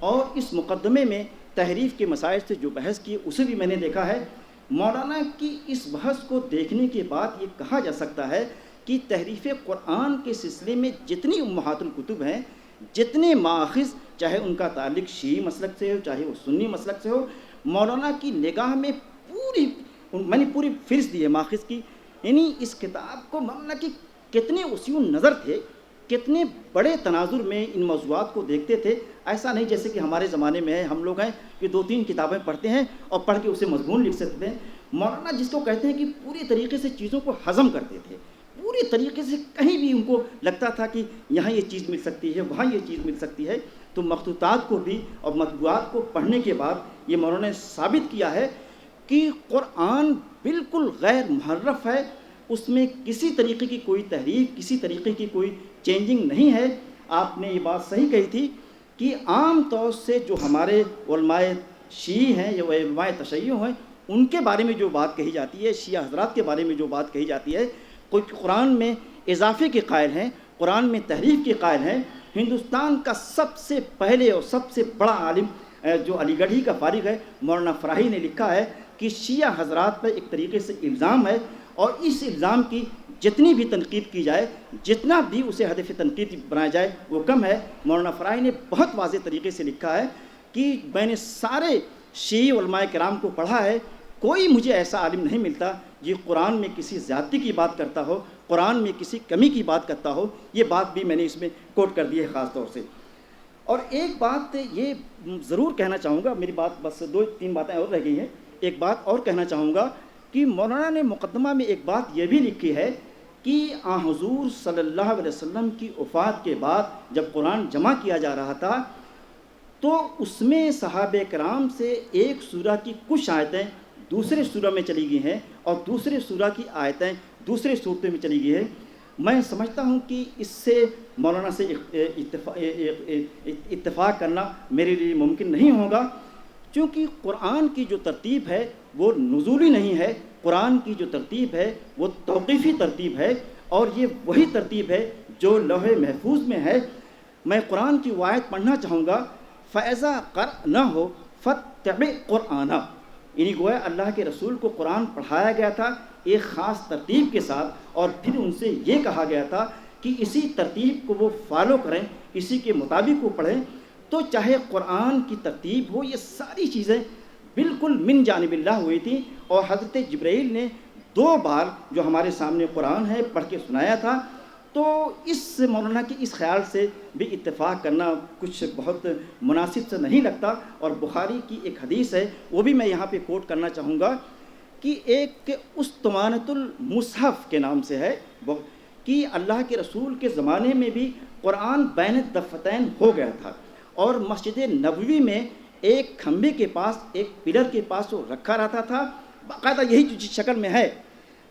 اور اس مقدمے میں تحریف کے مسائل سے جو بحث کی اسے بھی میں نے دیکھا ہے. مولانا کی اس بحث کو دیکھنے کے بعد یہ کہا جا سکتا ہے کہ تحریف قرآن کے سلسلے میں جتنی امہات الکتب ہیں، جتنے ماخذ، چاہے ان کا تعلق شیعی مسلک سے ہو چاہے وہ سنی مسلک سے ہو، مولانا کی نگاہ میں میں نے پوری فہرست دی ہے ماخذ کی. یعنی اس کتاب کو مولانا کی کتنے وسیع نظر تھے، کتنے بڑے تناظر میں ان موضوعات کو دیکھتے تھے. ایسا نہیں جیسے کہ ہمارے زمانے میں ہے، ہم لوگ ہیں کہ 2-3 کتابیں پڑھتے ہیں اور پڑھ کے اسے مضمون لکھ سکتے ہیں. مولانا جس کو کہتے ہیں کہ پوری طریقے سے چیزوں کو ہضم کرتے تھے، پوری طریقے سے کہیں بھی ان کو لگتا تھا کہ یہاں یہ چیز مل سکتی ہے، وہاں یہ چیز مل سکتی ہے. تو مخطوطات کو بھی اور مطبوعات کو پڑھنے کے بعد یہ مولانا نے ثابت کیا ہے کہ قرآن بالکل غیر محرف ہے، اس میں کسی طریقے کی کوئی تحریف، کسی طریقے کی کوئی چینجنگ نہیں ہے. آپ نے یہ بات صحیح کہی تھی کہ عام طور سے جو ہمارے علماء شیعی ہیں یا علماء تشیع ہیں، ان کے بارے میں جو بات کہی جاتی ہے، شیعہ حضرات کے بارے میں جو بات کہی جاتی ہے، کوئی قرآن میں اضافے کے قائل ہیں، قرآن میں تحریف کے قائل ہیں. ہندوستان کا سب سے پہلے اور سب سے بڑا عالم جو علی گڑھ ہی کا فارغ ہے، مولانا فراہی نے لکھا ہے کہ شیعہ حضرات پر ایک طریقے سے الزام ہے، اور اس الزام کی جتنی بھی تنقید کی جائے، جتنا بھی اسے ہدف تنقید بنایا جائے وہ کم ہے. مولانا فراہی نے بہت واضح طریقے سے لکھا ہے کہ میں نے سارے شیعی علماء کرام کو پڑھا ہے، کوئی مجھے ایسا عالم نہیں ملتا جو قرآن میں کسی زیادتی کی بات کرتا ہو، قرآن میں کسی کمی کی بات کرتا ہو. یہ بات بھی میں نے اس میں کوٹ کر دی ہے خاص طور سے. اور ایک بات یہ ضرور کہنا چاہوں گا، میری بات بس 2-3 باتیں اور رہ گئی ہیں. ایک بات اور کہنا چاہوں گا کہ مولانا نے مقدمہ میں ایک بات یہ بھی لکھی ہے کہ آن حضور صلی اللہ علیہ وسلم کی وفات کے بعد جب قرآن جمع کیا جا رہا تھا تو اس میں صحابہ کرام سے ایک سورہ کی کچھ آیتیں دوسرے سورہ میں چلی گئی ہیں اور دوسرے سورہ کی آیتیں دوسرے سورتوں میں چلی گئی ہیں. میں سمجھتا ہوں کہ اس سے مولانا سے اتفاق کرنا میرے لیے ممکن نہیں ہوگا، چونکہ قرآن کی جو ترتیب ہے وہ نزولی نہیں ہے، قرآن کی جو ترتیب ہے وہ توقیفی ترتیب ہے، اور یہ وہی ترتیب ہے جو لوح محفوظ میں ہے. میں قرآن کی آیت پڑھنا چاہوں گا، فَإِذَا قَرَأْنَاهُ فَاتَّبِعْ قُرْآنَهُ. یعنی گویا اللہ کے رسول کو قرآن پڑھایا گیا تھا ایک خاص ترتیب کے ساتھ، اور پھر ان سے یہ کہا گیا تھا کہ اسی ترتیب کو وہ فالو کریں، اسی کے مطابق وہ پڑھیں. تو چاہے قرآن کی ترتیب ہو، یہ ساری چیزیں بالکل من جانب اللہ ہوئی تھیں، اور حضرت جبرائیل نے 2 بار جو ہمارے سامنے قرآن ہے پڑھ کے سنایا تھا. تو اس مولانا کی اس خیال سے بھی اتفاق کرنا کچھ بہت مناسب سے نہیں لگتا. اور بخاری کی ایک حدیث ہے، وہ بھی میں یہاں پہ کوٹ کرنا چاہوں گا کہ ایک اسطوانۃ المصحف کے نام سے ہے کہ اللہ کے رسول کے زمانے میں بھی قرآن بین الدفتین ہو گیا تھا، اور مسجد نبوی میں ایک کھمبے کے پاس، ایک پلر کے پاس وہ رکھا رہتا تھا، باقاعدہ یہی جو جس شکل میں ہے.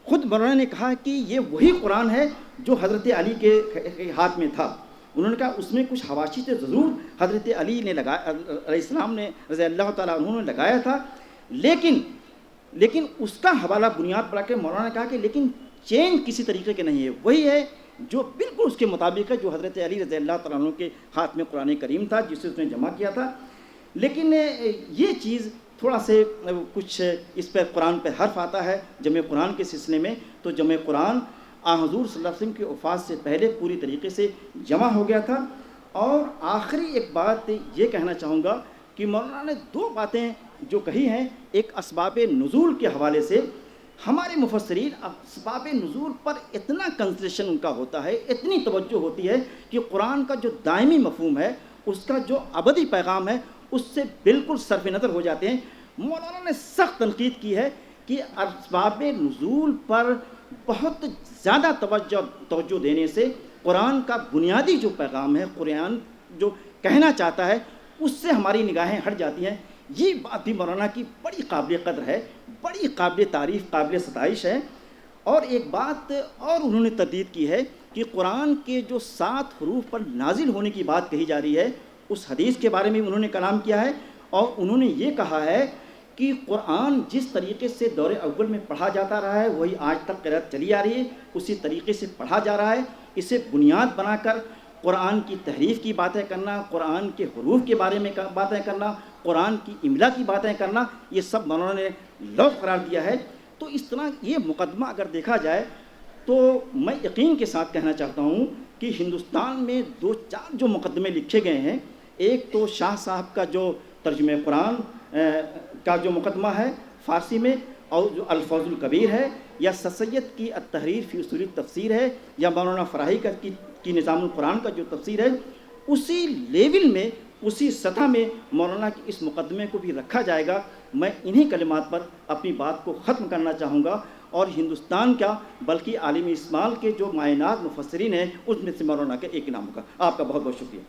خود مولانا نے کہا کہ یہ وہی قرآن ہے جو حضرت علی کے ہاتھ میں تھا. انہوں نے کہا اس میں کچھ حواشی سے ضرور حضرت علی نے لگایا، علیہ السلام نے رضی اللہ تعالیٰ عنہ نے لگایا تھا، لیکن اس کا حوالہ بنیاد بنا کے مولانا نے کہا کہ لیکن چینج کسی طریقے کے نہیں ہے، وہی ہے جو بالکل اس کے مطابق ہے جو حضرت علی رضی اللہ تعالیٰ عنہ کے ہاتھ میں قرآن کریم تھا جسے اس نے جمع کیا تھا. لیکن یہ چیز تھوڑا سے کچھ اس پر قرآن پہ حرف آتا ہے جمع قرآن کے سلسلے میں. تو جمع قرآن حضور صلی اللہ علیہ وسلم کی وفات سے پہلے پوری طریقے سے جمع ہو گیا تھا. اور آخری ایک بات یہ کہنا چاہوں گا کہ مولانا نے 2 باتیں جو کہی ہیں، ایک اسباب نزول کے حوالے سے. ہمارے مفسرین اسباب نزول پر اتنا کنسیڈریشن ان کا ہوتا ہے، اتنی توجہ ہوتی ہے کہ قرآن کا جو دائمی مفہوم ہے، اس کا جو ابدی پیغام ہے، اس سے بالکل صرف نظر ہو جاتے ہیں. مولانا نے سخت تنقید کی ہے کہ اسباب نزول پر بہت زیادہ توجہ دینے سے قرآن کا بنیادی جو پیغام ہے، قرآن جو کہنا چاہتا ہے، اس سے ہماری نگاہیں ہٹ جاتی ہیں. یہ بات بھی مولانا کی بڑی قابل قدر ہے، بڑی قابل تعریف، قابل ستائش ہے. اور ایک بات اور انہوں نے تردید کی ہے کہ قرآن کے جو 7 حروف پر نازل ہونے کی بات کہی جا رہی ہے، اس حدیث کے بارے میں انہوں نے کلام کیا ہے. اور انہوں نے یہ کہا ہے کہ قرآن جس طریقے سے دور اول میں پڑھا جاتا رہا ہے وہی آج تک قرأت چلی آ رہی ہے، اسی طریقے سے پڑھا جا رہا ہے. اسے بنیاد بنا کر قرآن کی تحریف کی باتیں کرنا، قرآن کے حروف کے بارے میں باتیں کرنا، قرآن کی املا کی باتیں کرنا، یہ سب مولانا نے لوف قرار دیا ہے. تو اس طرح یہ مقدمہ اگر دیکھا جائے تو میں یقین کے ساتھ کہنا چاہتا ہوں کہ ہندوستان میں 2-4 جو مقدمے لکھے گئے ہیں، ایک تو شاہ صاحب کا جو ترجمہ قرآن کا جو مقدمہ ہے فارسی میں، اور جو الفوز الکبیر ہے، یا سر سید کی التحریر فی اصول التفسیر ہے، یا مولانا فراہی کی نظام القرآن کا جو تفسیر ہے، اسی لیول میں، اسی سطح میں مولانا کی اس مقدمے کو بھی رکھا جائے گا۔ میں انہی کلمات پر اپنی بات کو ختم کرنا چاہوں گا، اور ہندوستان کا بلکہ عالم اسمال کے جو معینات مفسرین ہیں اس میں سے مولانا کا ایک نام ہوگا۔ آپ کا بہت بہت شکریہ۔